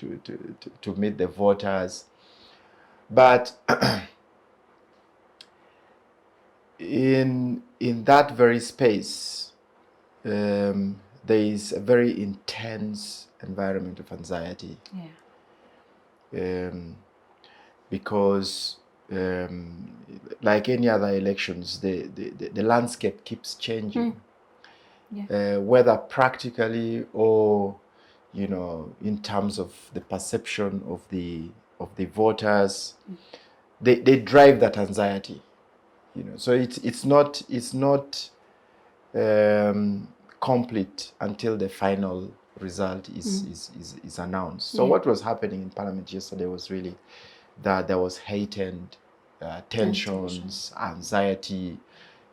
meet the voters. But in that very space, there is a very intense environment of anxiety. Yeah. Because like any other elections, the landscape keeps changing. Yeah. Whether practically or you know, in terms of the perception of the voters. They drive that anxiety, you know. So it's not complete until the final result is announced. So what was happening in Parliament yesterday was really that there was heightened tensions, anxiety,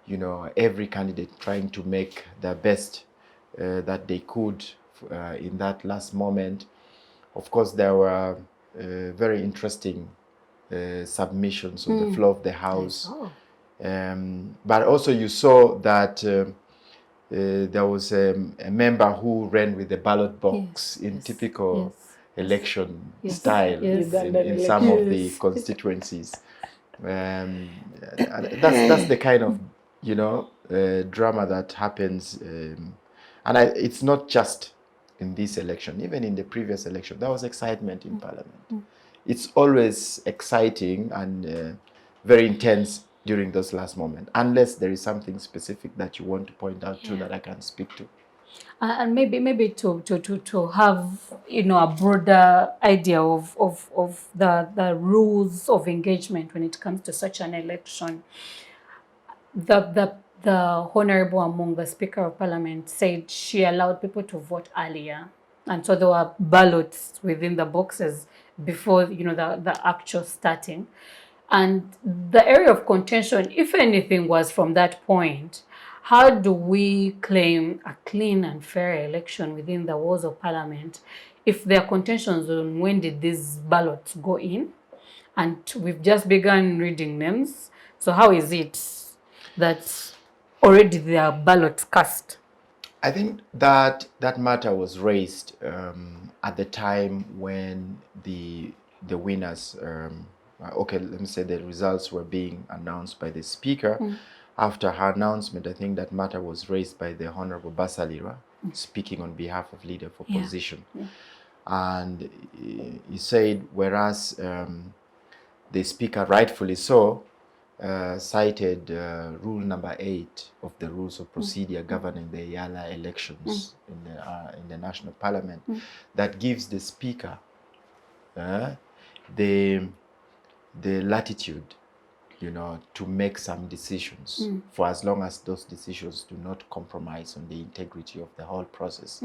you know, every candidate trying to make their best that they could in that last moment. Of course, there were very interesting submissions on the floor of the House. But also you saw that there was a member who ran with the ballot box in typical election style in some of the constituencies. That's the kind of, you know, drama that happens. And it's not just in this election, even in the previous election, there was excitement in Parliament. It's always exciting and very intense during those last moments, unless there is something specific that you want to point out to that I can speak to. And maybe to have, you know, a broader idea of the rules of engagement when it comes to such an election. The Honorable among the Speaker of Parliament said she allowed people to vote earlier, and so there were ballots within the boxes before, you know, the actual starting. And the area of contention, if anything, was from that point. How do we claim a clean and fair election within the walls of Parliament if there are contentions on when did these ballots go in? And we've just begun reading names. So how is it that already there are ballots cast? I think that matter was raised at the time when the winners, okay, let me say the results were being announced by the Speaker. After her announcement, I think that matter was raised by the Honorable Basalira, speaking on behalf of Leader of Opposition. And he said, whereas the Speaker, rightfully so, cited rule number 8 of the rules of procedure governing the EALA elections in the National Parliament, that gives the Speaker the latitude, you know, to make some decisions for as long as those decisions do not compromise on the integrity of the whole process.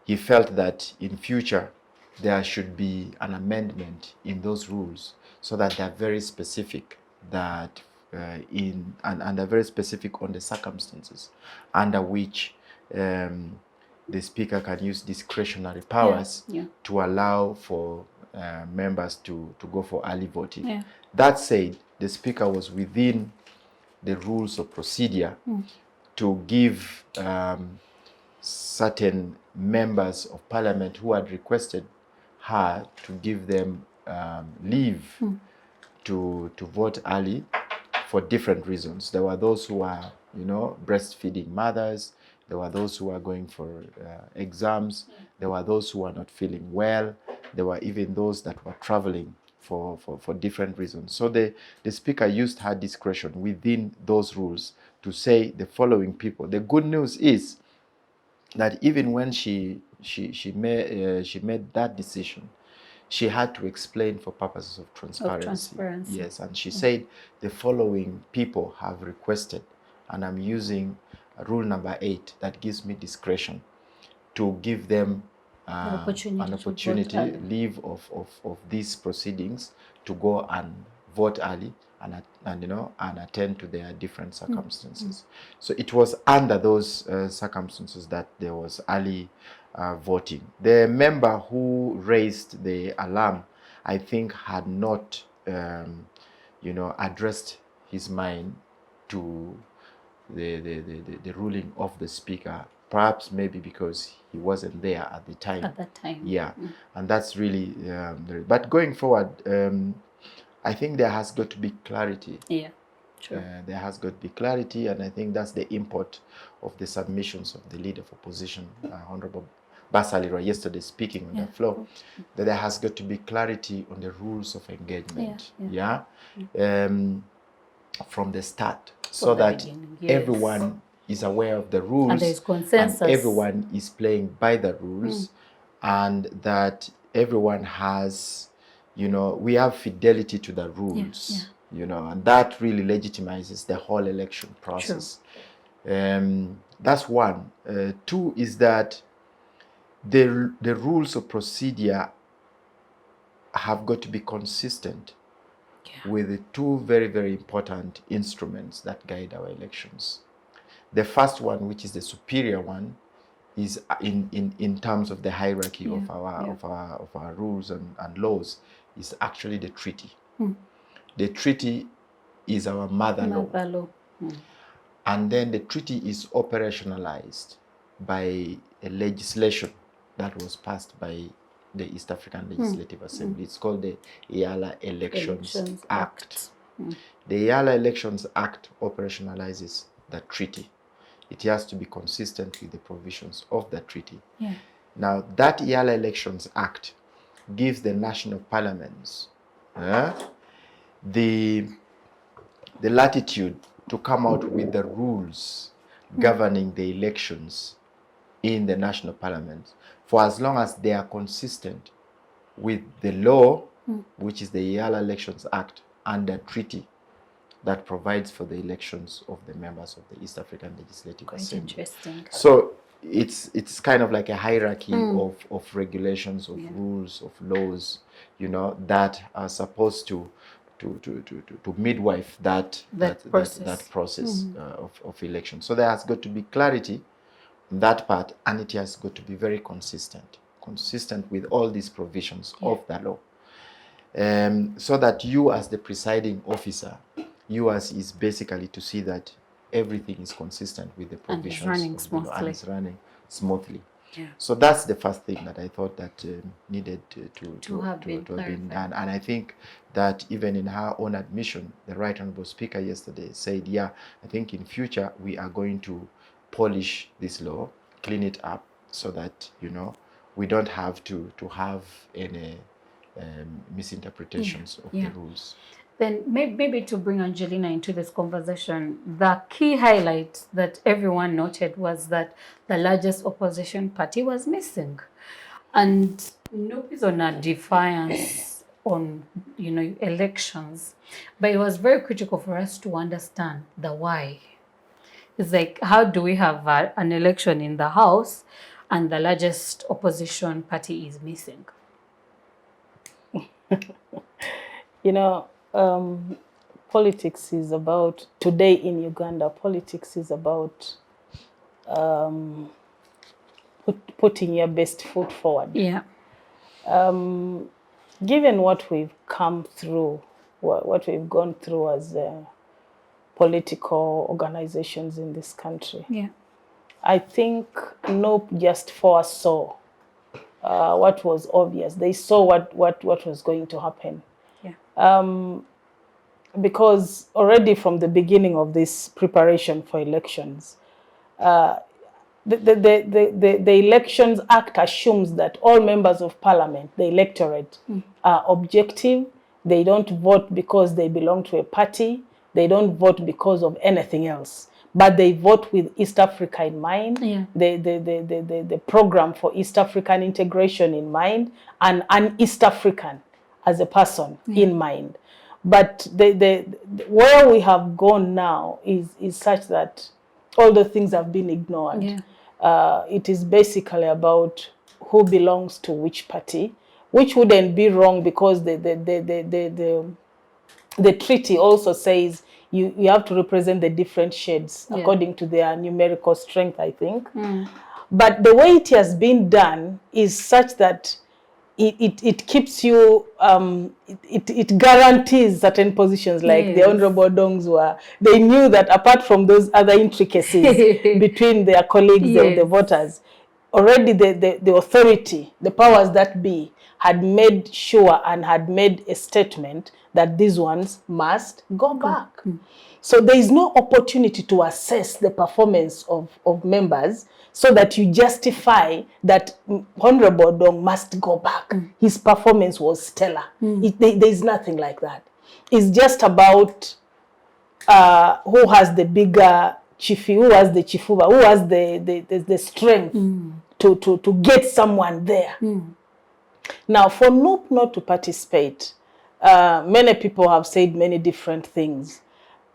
He felt that in future there should be an amendment in those rules so that they're very specific, that and are very specific on the circumstances under which the Speaker can use discretionary powers to allow for members to go for early voting. That said, the Speaker was within the rules of procedure to give certain members of Parliament who had requested her to give them leave to vote early for different reasons. There were those who were, you know, breastfeeding mothers. There were those who were going for exams. There were those who were not feeling well. There were even those that were traveling for different reasons. So the Speaker used her discretion within those rules to say the following people. The good news is that even when she made that decision, she had to explain for purposes of transparency. Yes, and she said the following people have requested, and I'm using rule number 8 that gives me discretion to give them an opportunity, leave of these proceedings to go and vote early and you know, and attend to their different circumstances. So it was under those circumstances that there was early voting. The member who raised the alarm, I think, had not you know, addressed his mind to the ruling of the Speaker, perhaps maybe because he wasn't there at the time. At that time. Yeah, and that's really, but going forward, I think there has got to be clarity. Yeah, true. There has got to be clarity, and I think that's the import of the submissions of the Leader of Opposition, Honorable Basalira, yesterday speaking on the floor, that there has got to be clarity on the rules of engagement. From the start, so that everyone is aware of the rules. And there is consensus. And everyone is playing by the rules. And that everyone has, you know, we have fidelity to the rules, you know, and that really legitimizes the whole election process. That's one. Two is that the rules of procedure have got to be consistent with the two very, very important instruments that guide our elections. The first one, which is the superior one, is in terms of the hierarchy of our rules and laws, is actually the treaty. The treaty is our mother law. And then the treaty is operationalized by a legislation that was passed by the East African Legislative Assembly. It's called the EALA Elections Act. The EALA Elections Act operationalizes the treaty. It has to be consistent with the provisions of the treaty. Now, that EALA Elections Act gives the national parliaments the latitude to come out with the rules governing the elections in the national parliaments, for as long as they are consistent with the law, which is the EALA Elections Act, and the treaty that provides for the elections of the members of the East African Legislative Assembly. Interesting. So it's kind of like a hierarchy of regulations, of rules, of laws, you know, that are supposed to midwife that process of election. So there has got to be clarity on that part, and it has got to be very consistent with all these provisions of the law. So that you, as the presiding officer, yours is basically to see that everything is consistent with the provisions of the law and is running smoothly. So that's the first thing that I thought that needed to have been done. And I think that even in her own admission, the Right Honourable Speaker yesterday said, I think in future we are going to polish this law, clean it up, so that, you know, we don't have to have any misinterpretations of the rules. Then maybe to bring Angelina into this conversation, the key highlight that everyone noted was that the largest opposition party was missing. And no is on a defiance on, you know, elections, but it was very critical for us to understand the why. It's like, how do we have an election in the House and the largest opposition party is missing? You know, politics is about, today in Uganda, politics is about putting your best foot forward. Given what we've come through, what we've gone through as political organizations in this country, I think NOP just foresaw what was obvious. They saw what was going to happen. Because already from the beginning of this preparation for elections, the Elections Act assumes that all members of parliament, the electorate, are objective. They don't vote because they belong to a party. They don't vote because of anything else, but they vote with East Africa in mind, the program for East African integration in mind, and an East African as a person in mind. But where we have gone now is such that all the things have been ignored. It is basically about who belongs to which party, which wouldn't be wrong, because the treaty also says you have to represent the different shades according to their numerical strength, I think. But the way it has been done is such that it keeps you, it guarantees certain positions, like the Honourable Dongs were. They knew that apart from those other intricacies between their colleagues, the voters, already the authority, the powers that be, had made sure and had made a statement that these ones must go back. So there is no opportunity to assess the performance of members so that you justify that Honorable Dong must go back. His performance was stellar. There is nothing like that. It's just about who has the bigger chiefy, who has the chifuba, who has the strength to get someone there. Now, for NUP not to participate, many people have said many different things.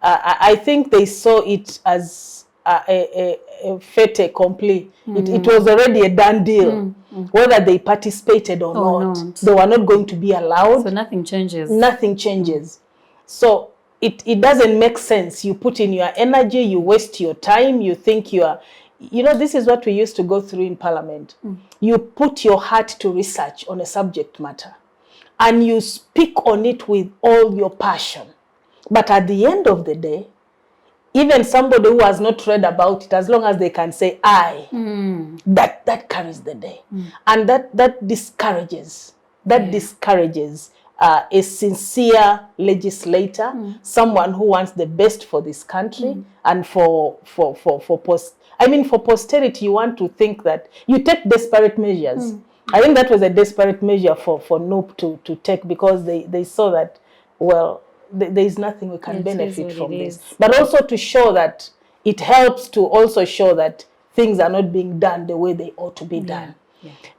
I think they saw it as a fait accompli. It was already a done deal. Whether they participated or not, they were not going to be allowed. So nothing changes. Nothing changes. So it doesn't make sense. You put in your energy, you waste your time, you think you are... You know, this is what we used to go through in Parliament. You put your heart to research on a subject matter and you speak on it with all your passion. But at the end of the day, even somebody who has not read about it, as long as they can say I, that carries the day. And that discourages. That discourages a sincere legislator, someone who wants the best for this country and for posterity. You want to think that you take desperate measures. I think that was a desperate measure for NUP to take, because they saw that, well, there is nothing we can benefit from this. But also to show that it helps to also show that things are not being done the way they ought to be done.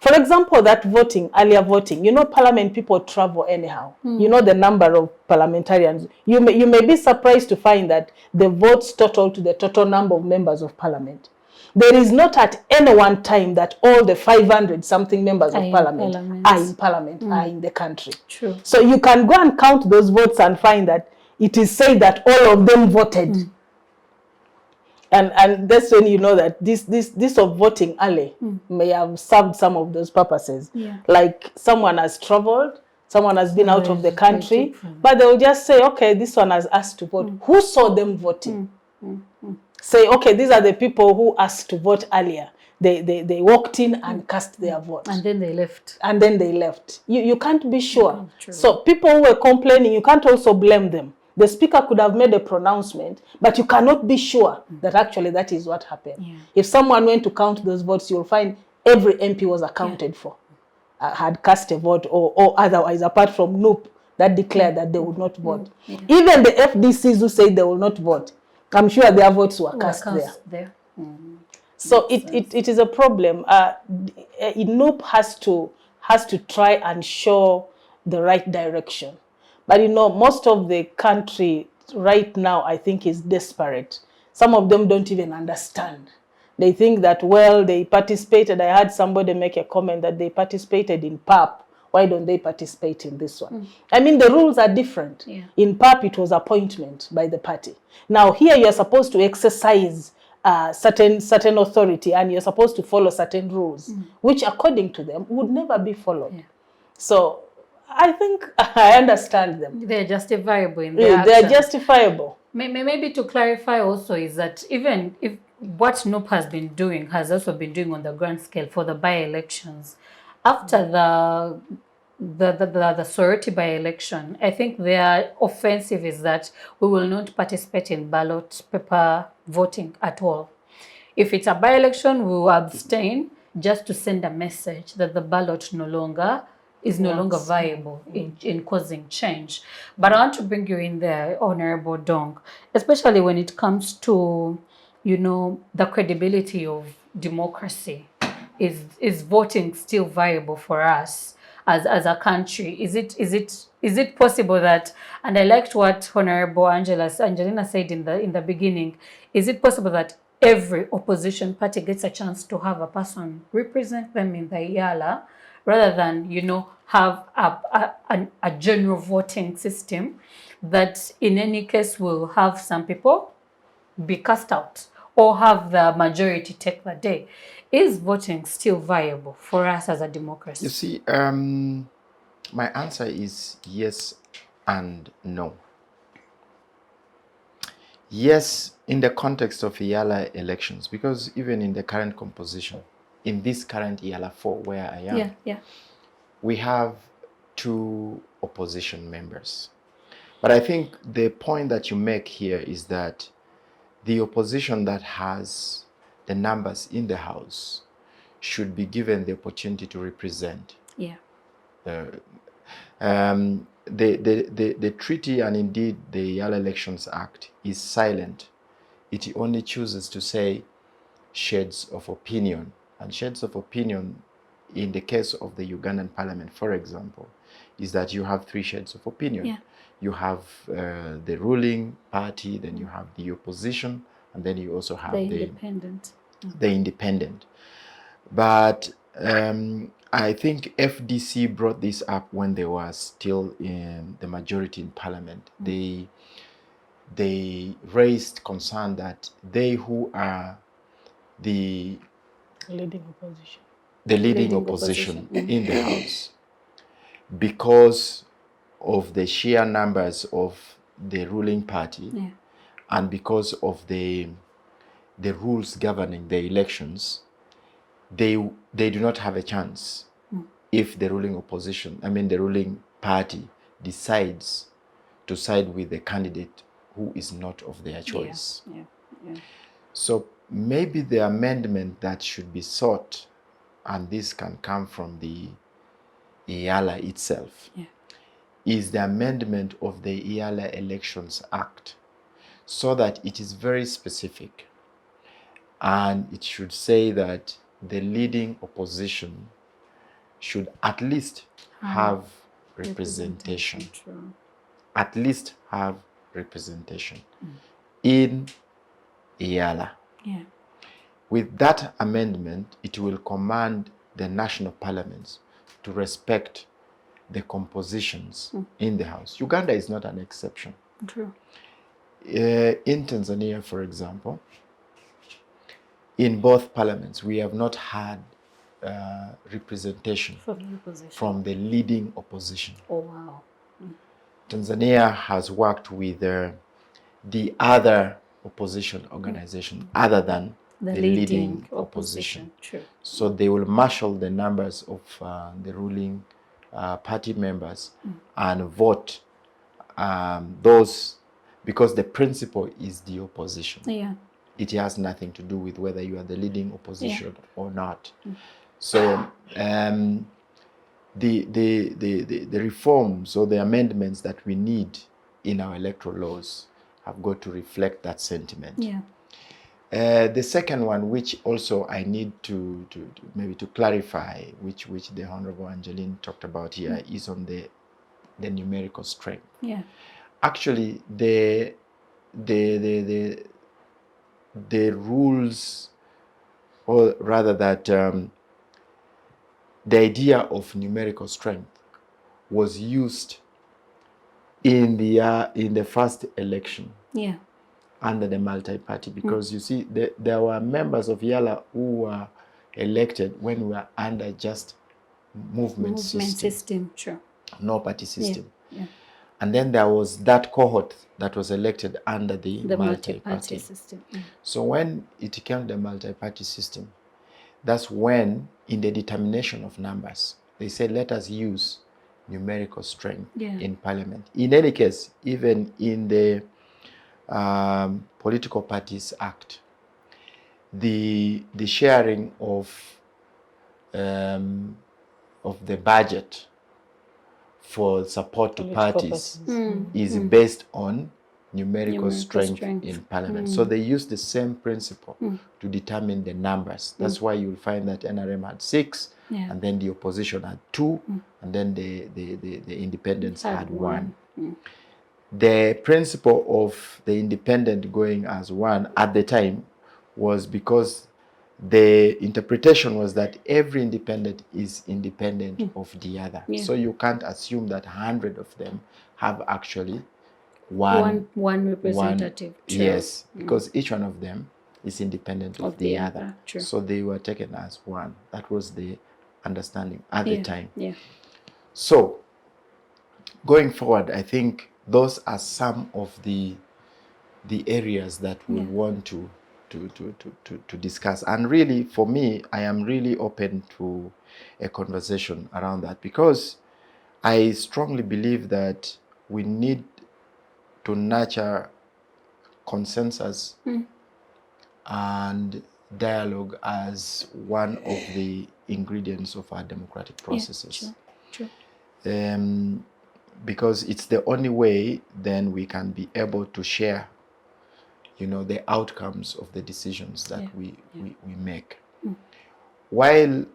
For example, that voting, earlier voting, you know, Parliament people travel anyhow. You know the number of parliamentarians. You may be surprised to find that the votes total to the total number of members of Parliament. There is not at any one time that all the 500-something members of Parliament are in the country. True. So you can go and count those votes and find that it is said that all of them voted. And that's when you know that this of voting early may have served some of those purposes. Like someone has traveled, someone has been out of the country, but they will just say, okay, this one has asked to vote. Who saw them voting? Say, okay, these are the people who asked to vote earlier. They walked in and cast their vote. And then they left. And then they left. You can't be sure. So people who were complaining, you can't also blame them. The speaker could have made a pronouncement, but you cannot be sure that actually that is what happened. If someone went to count those votes, you'll find every MP was accounted for, had cast a vote, or otherwise, apart from NUP that declared that they would not vote. Even the FDCs who said they will not vote, I'm sure their votes were cast there. So it is a problem. NUP has to try and show the right direction. But you know, most of the country right now, I think, is desperate. Some of them don't even understand. They think that, well, they participated. I heard somebody make a comment that they participated in PAC. Why don't they participate in this one? I mean, the rules are different. In PAC, it was appointment by the party. Now, here you're supposed to exercise certain authority, and you're supposed to follow certain rules, which, according to them, would never be followed. So I think I understand them. They're justifiable in their They're action. justifiable. Maybe to clarify also is that even if what NUP has been doing has also been doing on the grand scale for the by-elections, after the Sorority by-election, I think their offensive is that we will not participate in ballot paper voting at all. If it's a by-election, we will abstain just to send a message that the ballot is no longer viable in causing change. But I want to bring you in there, Honorable Dong, especially when it comes to, you know, the credibility of democracy. Is voting still viable for us as a country? Is it possible that, and I liked what Honorable Angelina said in the beginning, is it possible that every opposition party gets a chance to have a person represent them in the EALA, rather than, you know, have a general voting system that in any case will have some people be cast out or have the majority take the day? Is voting still viable for us as a democracy? You see, my answer is yes and no. Yes, in the context of EALA elections, because even in the current composition, in this current EALA 4 where I am, we have 2 opposition members. But I think the point that you make here is that the opposition that has the numbers in the House should be given the opportunity to represent. The treaty and indeed the EALA Elections Act is silent it only chooses to say shades of opinion. And shades of opinion, in the case of the Ugandan parliament, for example, is that you have 3 shades of opinion. Yeah. You have the ruling party, then you have the opposition, and then you also have The independent. the independent. But I think FDC brought this up when they were still in the majority in parliament. They raised concern that they who are the Leading opposition. leading opposition in the House, because of the sheer numbers of the ruling party, and because of the rules governing the elections, they do not have a chance if the ruling opposition, the ruling party, decides to side with the candidate who is not of their choice. So maybe the amendment that should be sought, and this can come from the EALA itself, is the amendment of the EALA Elections Act, so that it is very specific, and it should say that the leading opposition should at least have representation. At least have representation in EALA. With that amendment, it will command the national parliaments to respect the compositions in the House. Uganda is not an exception. True. In Tanzania, for example, in both parliaments, we have not had representation from the leading opposition. Oh, wow. Tanzania has worked with the other opposition organization other than the leading opposition. True. So they will marshal the numbers of the ruling party members and vote those, because the principle is the opposition. It has nothing to do with whether you are the leading opposition or not. So the reforms or the amendments that we need in our electoral laws have got to reflect that sentiment. The second one, which also I need to maybe to clarify, which the Honorable Angeline talked about here, is on the numerical strength. Actually, the rules, or rather that the idea of numerical strength was used in the first election under the multi-party, because you see there were members of EALA who were elected when we were under just movement system. Sure. No party system. And then there was that cohort that was elected under the multi-party system. So when it came to the multi-party system, that's when, in the determination of numbers, they said, let us use numerical strength in parliament. In any case, even in the Political Parties Act, the sharing of the budget for support to parties is based on numerical strength in parliament. So they use the same principle to determine the numbers. That's why you'll find that NRM had 6, and then the opposition had 2, and then the independents had 1. The principle of the independent going as 1 at the time was because the interpretation was that every independent is independent of the other. So you can't assume that 100 of them have actually one representative. Yes, because each one of them is independent of the other. So they were taken as 1. That was the understanding at the time. So going forward, I think those are some of the areas that we want to discuss. And really, for me, I am really open to a conversation around that, because I strongly believe that we need to nurture consensus and dialogue as one of the ingredients of our democratic processes. Because it's the only way then we can be able to share the outcomes of the decisions that we make. While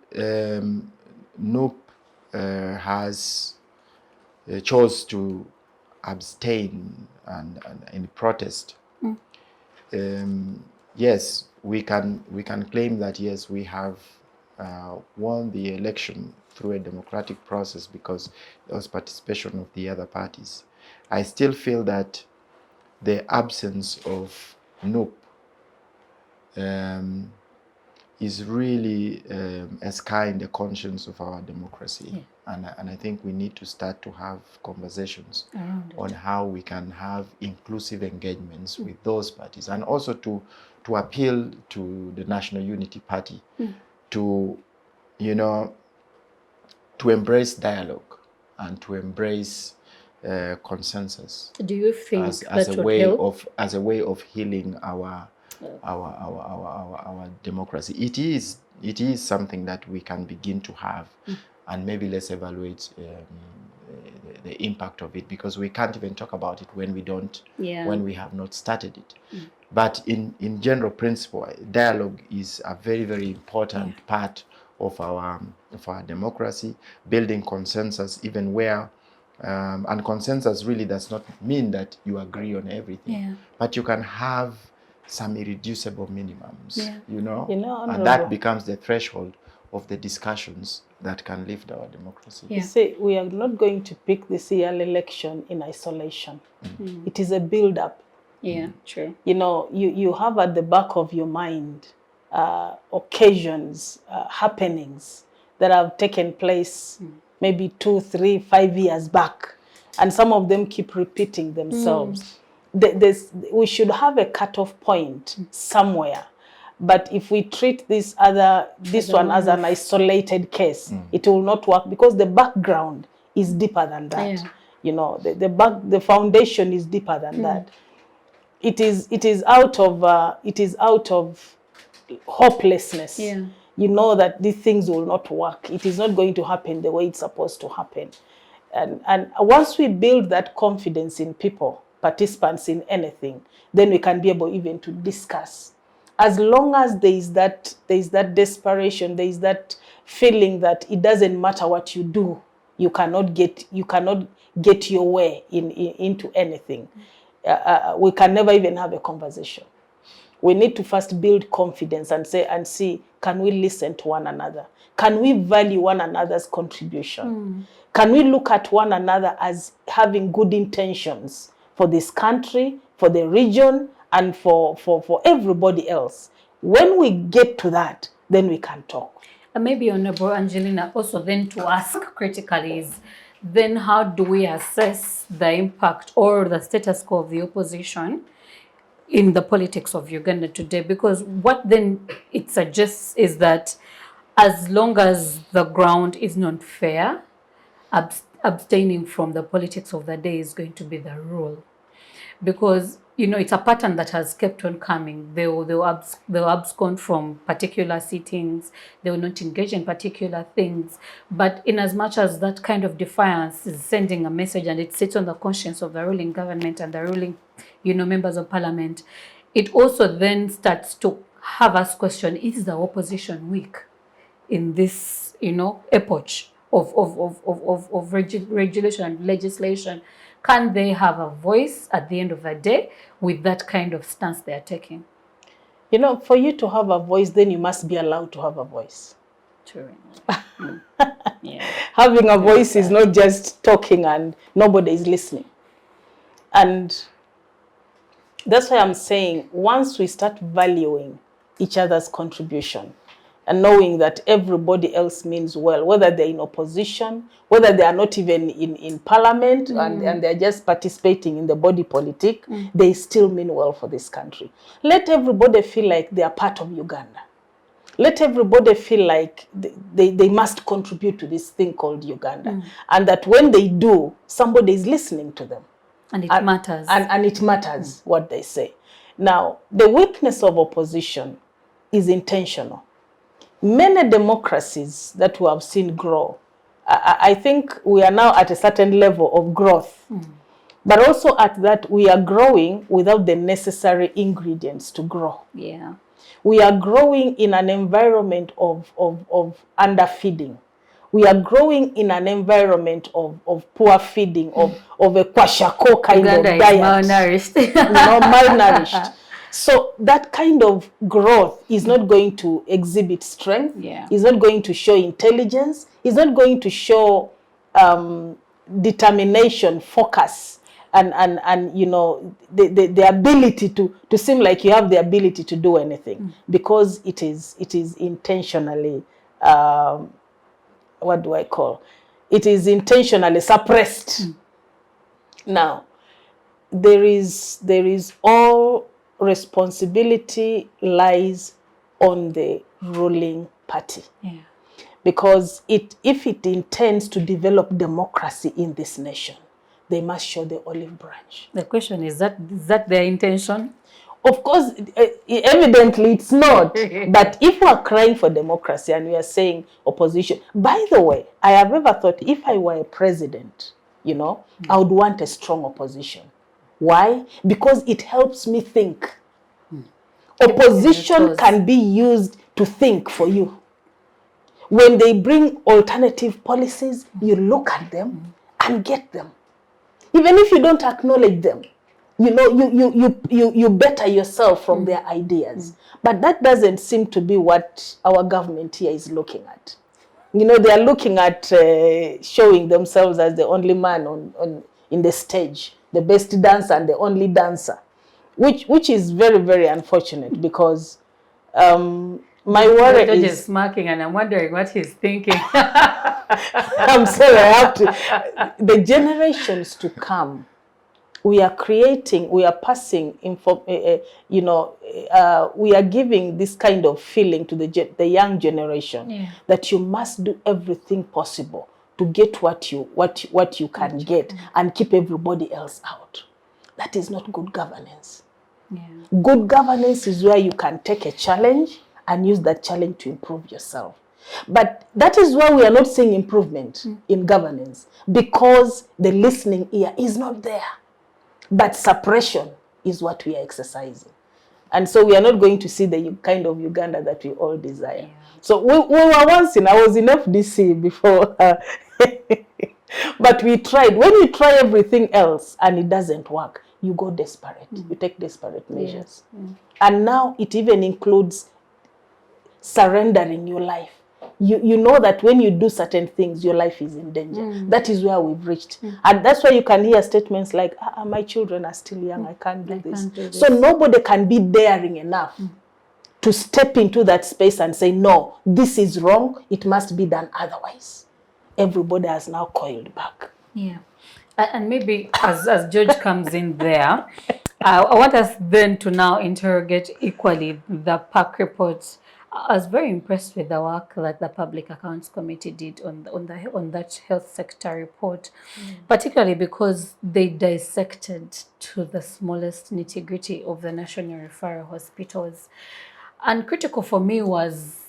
NUP has chose to abstain and in protest, yes, we can claim that yes, we have won the election through a democratic process because there was participation of the other parties. I still feel that the absence of NUP is really a scar in the conscience of our democracy. And I think we need to start to have conversations on how we can have inclusive engagements with those parties, and also to appeal to the National Unity Party to, to embrace dialogue and to embrace consensus. Do you think as that a would way help? as a way of healing our democracy? It is something that we can begin to have, and maybe let's evaluate the impact of it, because we can't even talk about it when we have not started it. But in general principle, dialogue is a very, very important part of our democracy. Building consensus, even where and consensus really does not mean that you agree on everything, but you can have some irreducible minimums, and that becomes the threshold of the discussions that can lift our democracy. You see, we are not going to pick this EALA election in isolation. It is a build-up. Yeah, true. You have at the back of your mind occasions, happenings that have taken place maybe 2, 3, 5 years back, and some of them keep repeating themselves. We should have a cutoff point somewhere. But if we treat this one as an isolated case, it will not work, because the background is deeper than that. The foundation is deeper than that. It is out of hopelessness. You know that these things will not work. It is not going to happen the way it's supposed to happen. And once we build that confidence in people, participants in anything, then we can be able even to discuss. As long as there is that desperation, there is that feeling that it doesn't matter what you do, you cannot get your way into anything. We can never even have a conversation. We need to first build confidence and see, can we listen to one another? Can we value one another's contribution? Can we look at one another as having good intentions for this country, for the region, and for everybody else? When we get to that, then we can talk. And maybe, Honorable Angelina, also then to ask critically is, then how do we assess the impact or the status quo of the opposition in the politics of Uganda today? Because what then it suggests is that as long as the ground is not fair, abstaining from the politics of the day is going to be the rule. Because, it's a pattern that has kept on coming. They'll abscond from particular sittings. They will not engage in particular things. But in as much as that kind of defiance is sending a message and it sits on the conscience of the ruling government and the ruling, members of parliament, it also then starts to have us question, is the opposition weak in this, epoch of regulation and legislation? Can they have a voice at the end of the day with that kind of stance they are taking? For you to have a voice, then you must be allowed to have a voice. True. Having a voice is not just talking and nobody is listening. And that's why I'm saying, once we start valuing each other's contribution, and knowing that everybody else means well, whether they're in opposition, whether they are not even in parliament, and they're just participating in the body politic, they still mean well for this country. Let everybody feel like they are part of Uganda. Let everybody feel like they must contribute to this thing called Uganda. And that when they do, somebody is listening to them. And it matters. And it matters what they say. Now, the weakness of opposition is intentional. Many democracies that we have seen grow, I think we are now at a certain level of growth But also at that, we are growing without the necessary ingredients to grow. Yeah. We are growing in an environment of underfeeding. We are growing in an environment of poor feeding, of a kwashako kind Uganda of diet. Malnourished. Malnourished. So that kind of growth is not going to exhibit strength, is not going to show intelligence, is not going to show determination, focus, and you know, the ability to seem like you have the ability to do anything, because it is intentionally what do I call? It is intentionally suppressed. Now, there is all responsibility lies on the ruling party. Yeah. Because if it intends to develop democracy in this nation, they must show the olive branch. The question is that their intention? Of course, evidently it's not. But if we are crying for democracy and we are saying opposition, by the way, I have ever thought if I were a president, you know, I would want a strong opposition. Why? Because it helps me think. Opposition can be used to think for you. When they bring alternative policies, you look at them and get them. Even if you don't acknowledge them, you know, you better yourself from their ideas. But that doesn't seem to be what our government here is looking at. You know, they are looking at showing themselves as the only man in the stage, the best dancer and the only dancer, which is very, very unfortunate, because my worry is... is smirking, and I'm wondering what he's thinking. I'm sorry, I have to. The generations to come, we are creating, we are passing, you know, we are giving this kind of feeling to the young generation, that you must do everything possible to get what you can get and keep everybody else out. That is not good governance. Yeah. Good governance is where you can take a challenge and use that challenge to improve yourself. But that is why we are not seeing improvement in governance, because the listening ear is not there. But suppression is what we are exercising. And so we are not going to see the kind of Uganda that we all desire. Yeah. So we were once I was in FDC before, but we tried. When you try everything else and it doesn't work, you go desperate. You take desperate measures. And now it even includes surrendering your life. You know that when you do certain things, your life is in danger. That is where we've reached. And that's why you can hear statements like, my children are still young, I can't do this. So nobody can be daring enough to step into that space and say, no, this is wrong, it must be done otherwise. Everybody has now coiled back. Yeah. And maybe as George comes in there, I want us then to now interrogate equally the PAC report. I was very impressed with the work that the Public Accounts Committee did on that health sector report, particularly because they dissected to the smallest nitty-gritty of the national referral hospitals. And critical for me was,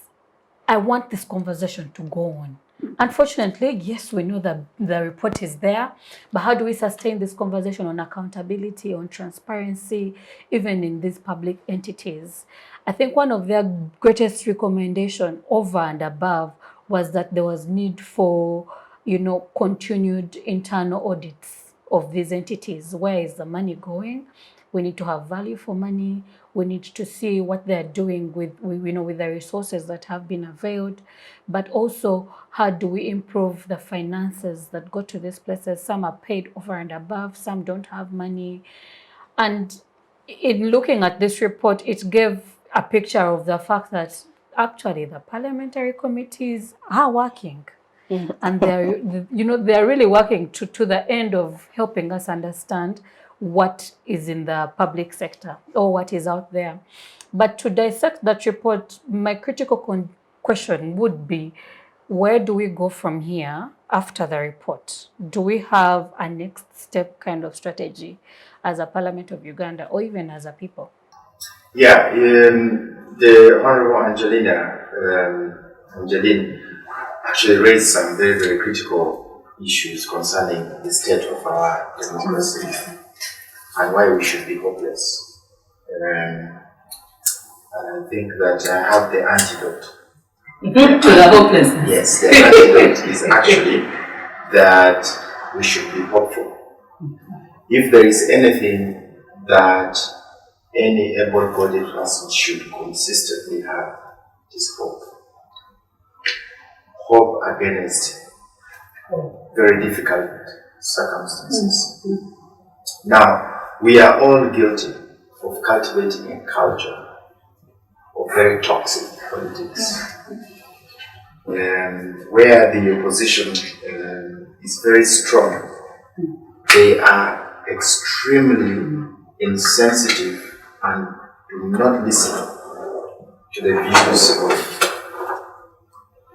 I want this conversation to go on. Unfortunately, yes, we know that the report is there, but how do we sustain this conversation on accountability, on transparency, even in these public entities? I think one of their greatest recommendation over and above was that there was need for, you know, continued internal audits of these entities. Where is the money going? We need to have value for money. We need to see what they're doing with the resources that have been availed, but also how do we improve the finances that go to these places? Some are paid over and above, some don't have money. And in looking at this report, it gave a picture of the fact that actually the parliamentary committees are working. And they're, they're really working to the end of helping us understand what is in the public sector or what is out there. But to dissect that report, my critical question would be, where do we go from here after the report? Do we have a next step kind of strategy as a Parliament of Uganda or even as a people? Yeah, the Honorable Angeline actually raised some very, very critical issues concerning the state of our democracy and why we should be hopeless. And I think that I have the antidote. To the hopelessness. Yes, the antidote is actually that we should be hopeful. If there is anything that any able-bodied person should consistently have, it is hope. Hope against very difficult circumstances. Now, we are all guilty of cultivating a culture of very toxic politics, where the opposition is very strong. They are extremely insensitive and do not listen to the views of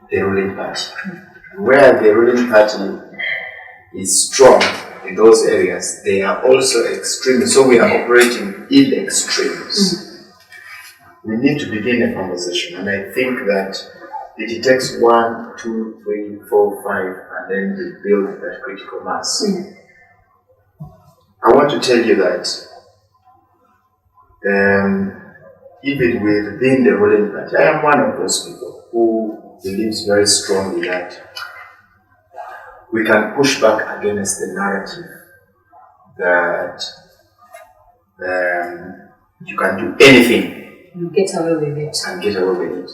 the ruling party. Where the ruling party is strong in those areas, they are also extreme. So we are operating in the extremes. We need to begin a conversation, and I think that it takes 1, 2, 3, 4, 5, and then we build that critical mass. I want to tell you that even within the ruling party, I am one of those people who believes very strongly that we can push back against the narrative that you can do anything and get away with it.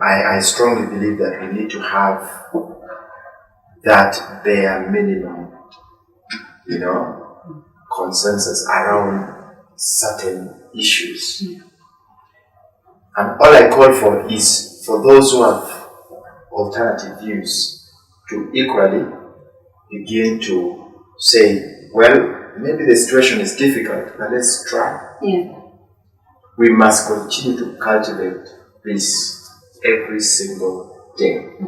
I strongly believe that we need to have that bare minimum, consensus around certain issues. And all I call for is for those who have alternative views to equally begin to say, well, maybe the situation is difficult, but let's try. We must continue to cultivate peace every single day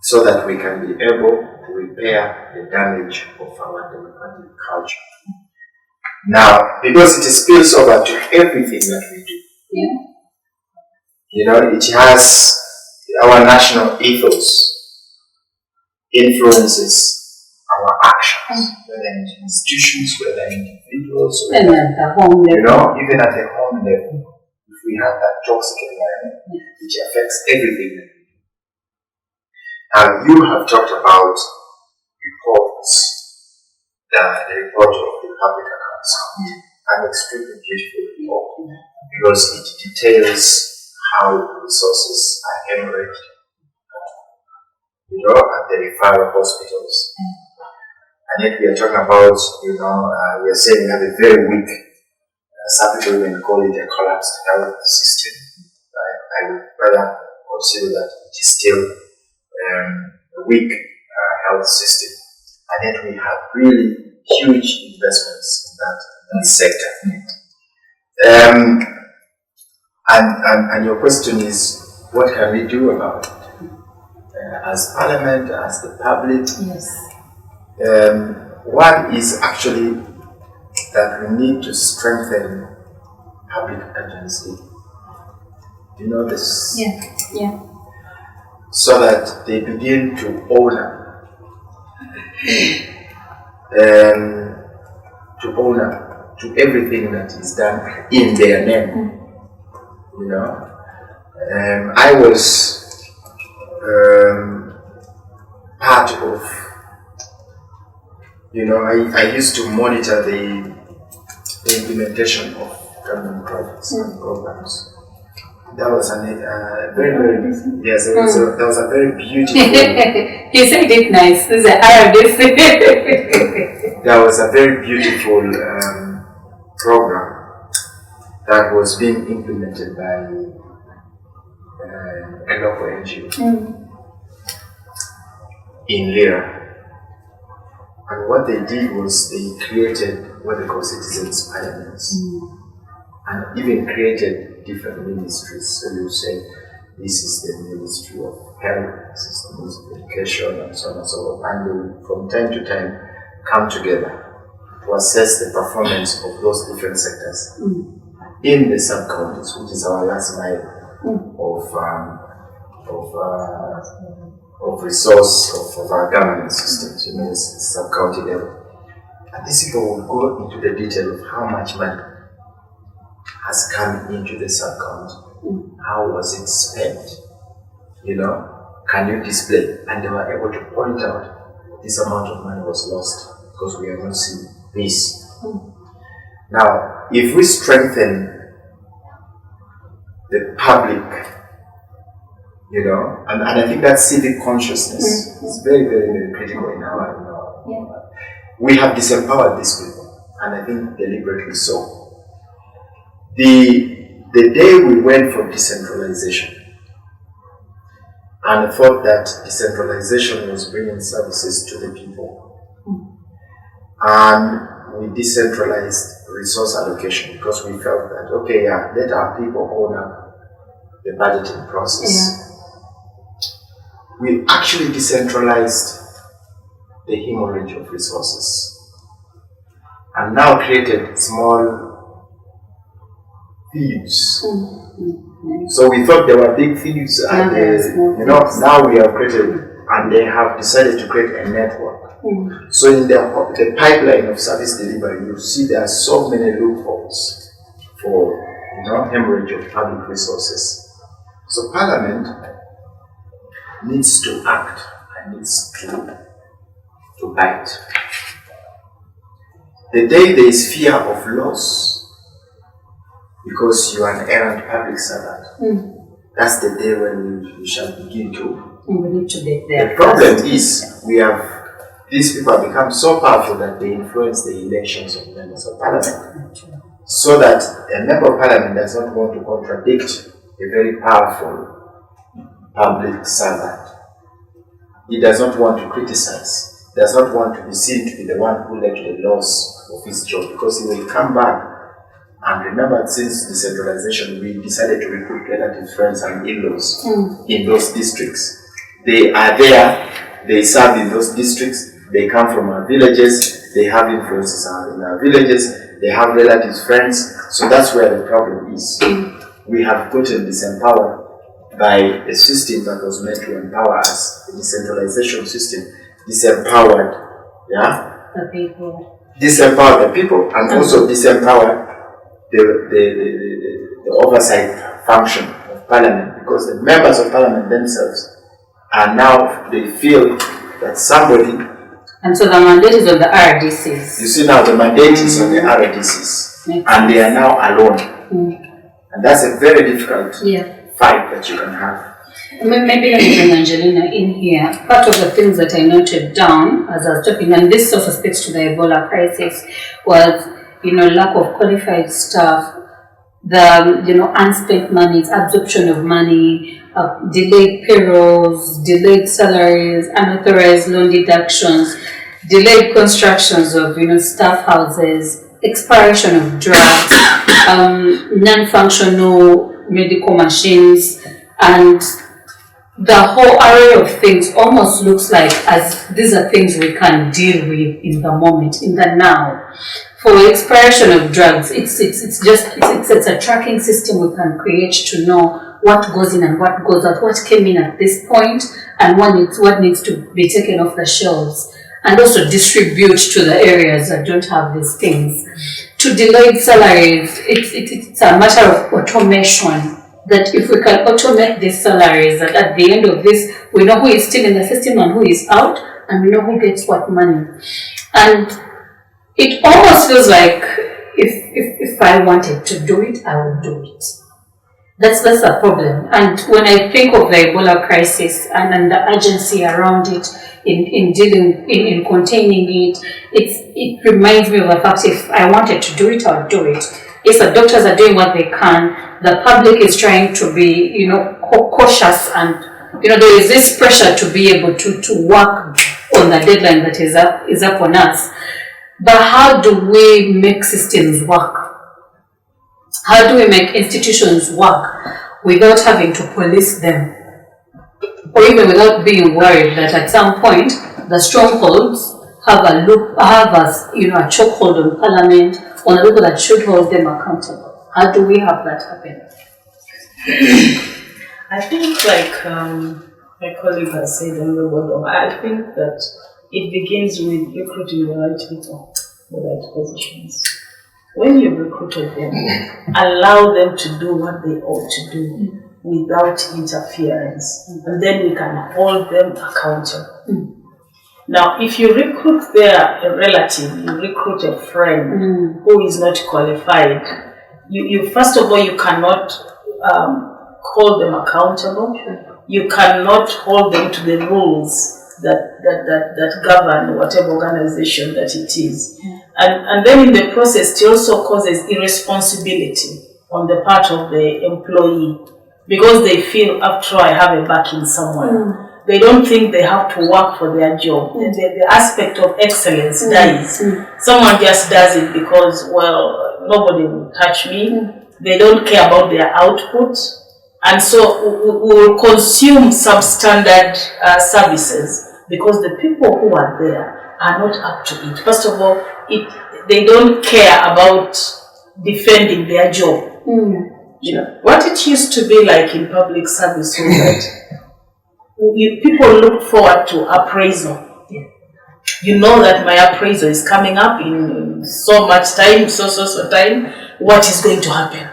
so that we can be able to repair the damage of our democratic culture. Now, because it spills over to everything that we do. It has our national ethos influences our actions, whether in institutions, whether individuals, And at the home level. even at the home level. If we have that toxic environment, which affects everything that we do. Now, you have talked about reports, the report of the Public Accounts Committee, an extremely beautiful report, because it details how resources are hemorrhaged, at the referral hospitals. And yet we are talking about, we are saying we have a very weak, some people even call it a collapsed health system. I would rather consider that it is still a weak health system. And yet we have really huge investments in that sector. And your question is, what can we do about it? As Parliament, as the public? One is actually that we need to strengthen public agency. You know this? So that they begin to own to everything that is done in their name. I was part of, I used to monitor the implementation of government projects and programs. That was a very that was a very beautiful. You said it nice. This is That was a very beautiful program that was being implemented by a local NGO in Lira. And what they did was they created what they call citizens' parliaments, and even created different ministries. So you say, this is the Ministry of Health, this is the Ministry of Education, and so on and so forth. And they will, from time to time, come together to assess the performance of those different sectors in the sub-counties, which is our last mile of resource of our governance systems, it's sub-county level. And these people will go into the detail of how much money has come into the sub-county, how was it spent, can you display? And they were able to point out this amount of money was lost because we have not seen this. Now, if we strengthen the public, and I think that civic consciousness is very, very, very critical in our we have disempowered these people, and I think deliberately so. The day we went for decentralization and thought that decentralization was bringing services to the people, and we decentralized resource allocation because we felt that, let our people own up the budgeting process. We actually decentralized the hemorrhage of resources and now created small thieves. So we thought there were big thieves, and now we have created, and they have decided to create a network. So in the pipeline of service delivery, you see there are so many loopholes for hemorrhage of public resources. So Parliament needs to act and needs to bite. The day there is fear of loss because you are an errant public servant, that's the day when we shall begin to. We need to get there. The problem is these people have become so powerful that they influence the elections of members of Parliament. So that a member of Parliament does not want to contradict a very powerful public servant. He does not want to criticize. Does not want to be seen to be the one who led to the loss of his job, because he will come back. And remember, since decentralization, we decided to recruit relatives, friends, and in-laws in those districts. They are there, they serve in those districts, they come from our villages, they have influences in our villages, they have relatives, friends, so that's where the problem is. We have gotten disempowered by a system that was meant to empower us, the decentralization system, disempowered the people. Disempowered the people, and also disempowered the oversight function of Parliament, because the members of Parliament themselves are now, they feel that somebody. And so the mandate is on the RDCs. You see now the mandate is on the RDCs, and they are now alone. And that's a very difficult fight that you can have. Maybe let me bring Angelina in here. Part of the things that I noted down as I was talking, and this also speaks to the Ebola crisis, was lack of qualified staff, the unspent monies, absorption of money, delayed payrolls, delayed salaries, unauthorized loan deductions, delayed constructions of staff houses, expiration of drugs, non-functional medical machines, and the whole array of things almost looks like as these are things we can deal with in the moment, in the now. For expiration of drugs, it's a tracking system we can create to know what goes in and what goes out, what came in at this point, and what needs to be taken off the shelves, and also distribute to the areas that don't have these things. To delayed salaries, it's a matter of automation. That if we can automate these salaries, that at the end of this, we know who is still in the system and who is out, and we know who gets what money. And it almost feels like if I wanted to do it, I would do it. That's a problem. And when I think of the Ebola crisis and the urgency around it, in dealing, in containing it, it reminds me of the fact if I wanted to do it, I would do it. Yes, the doctors are doing what they can. The public is trying to be, cautious, and there is this pressure to be able to work on the deadline that is up on us. But how do we make systems work? How do we make institutions work without having to police them, or even without being worried that at some point the strongholds have a chokehold on Parliament, on the people that should hold them accountable? How do we have that happen? I think my colleague has said on the bottom, I think that it begins with recruiting the right people, the right positions. When you've recruited them, allow them to do what they ought to do without interference, and then we can hold them accountable. Now, if you recruit a relative, you recruit a friend who is not qualified, you first of all, you cannot hold them accountable. You cannot hold them to the rules that govern whatever organization that it is. And then in the process, it also causes irresponsibility on the part of the employee, because they feel, after all, I have a backing somewhere. They don't think they have to work for their job. The aspect of excellence dies. Someone just does it because, well, nobody will touch me. They don't care about their output. And so we will consume substandard services because the people who are there are not up to it. First of all, they don't care about defending their job. You know, what it used to be like in public service was that people look forward to appraisal. You know that my appraisal is coming up in so much time, so time. What is going to happen?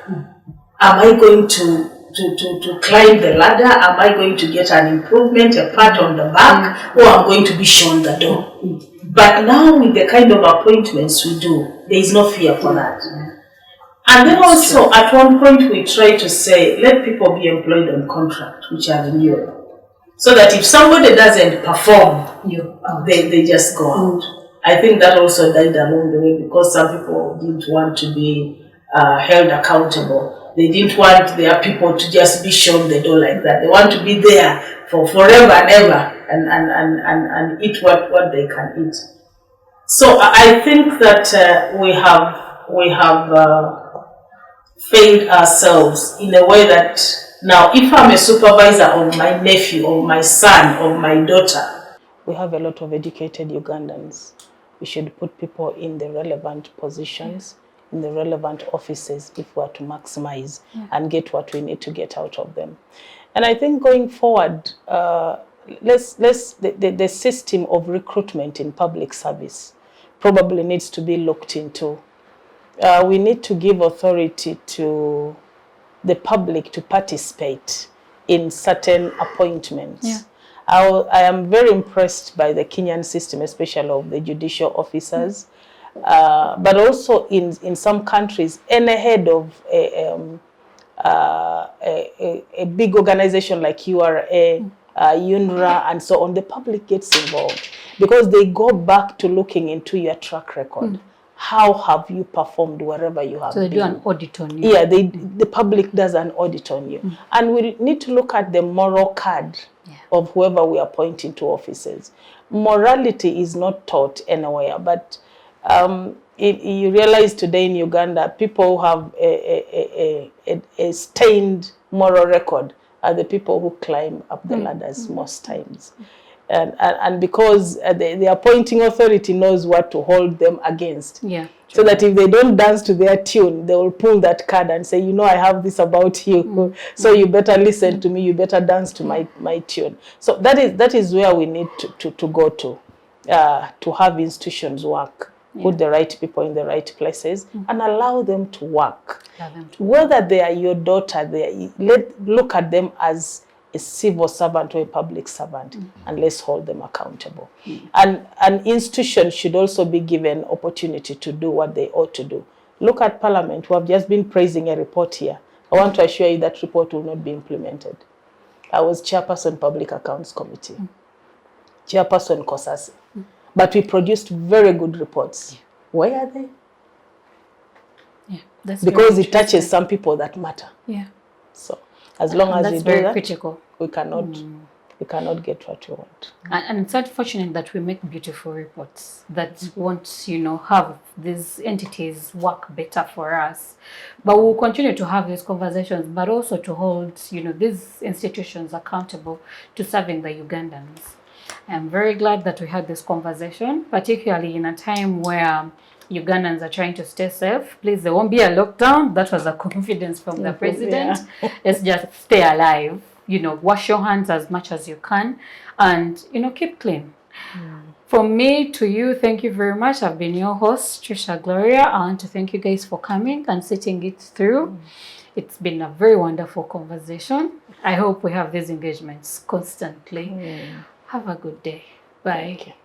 Am I going to climb the ladder? Am I going to get an improvement, a pat on the back, or I'm going to be shown the door? But now with the kind of appointments we do, there is no fear for that. And then also at one point we try to say, let people be employed on contract, which are renewable. So that if somebody doesn't perform, they just go out. I think that also died along the way because some people didn't want to be held accountable. They didn't want their people to just be shown the door like that. They want to be there for forever and ever and eat what they can eat. So I think that we have failed ourselves in a way that now if I'm a supervisor of my nephew or my son or my daughter, we have a lot of educated Ugandans. We should put people in the relevant positions, in the relevant offices if we are to maximize and get what we need to get out of them. And I think going forward, the system of recruitment in public service probably needs to be looked into. We need to give authority to the public to participate in certain appointments. I am very impressed by the Kenyan system, especially of the judicial officers, but also in some countries, any head of a big organization like URA, UNRA, and so on, the public gets involved because they go back to looking into your track record. How have you performed wherever you have been? So they do an audit on you. Yeah, the public does an audit on you. And we need to look at the moral card of whoever we are appointing to offices. Morality is not taught anywhere, but you realize today in Uganda, people who have a stained moral record are the people who climb up the ladders most times. And because the appointing authority knows what to hold them against. So that if they don't dance to their tune, they will pull that card and say, you know, I have this about you. So you better listen to me, you better dance to my tune. So that is where we need to go to have institutions work. Put the right people in the right places and allow them to work. Whether they are your daughter, look at them as a civil servant or a public servant, and let's hold them accountable. And an institution should also be given opportunity to do what they ought to do. Look at Parliament, who have just been praising a report here. I want to assure you that report will not be implemented. I was chairperson Public Accounts Committee, chairperson COSASI, but we produced very good reports. Where are they? That's because it touches some people that matter. So as long as we do that, critical. We cannot get what we want. And it's unfortunate that we make beautiful reports that won't, have these entities work better for us. But we'll continue to have these conversations, but also to hold, these institutions accountable to serving the Ugandans. I'm very glad that we had this conversation, particularly in a time where Ugandans are trying to stay safe. Please, there won't be a lockdown. That was a confidence from the president. Let's just stay alive. you know, wash your hands as much as you can, and, you know, keep clean. From me to you, thank you very much. I've been your host, Trisha Gloria. I want to thank you guys for coming and sitting it through. It's been a very wonderful conversation. I hope we have these engagements constantly. Have a good day. Bye.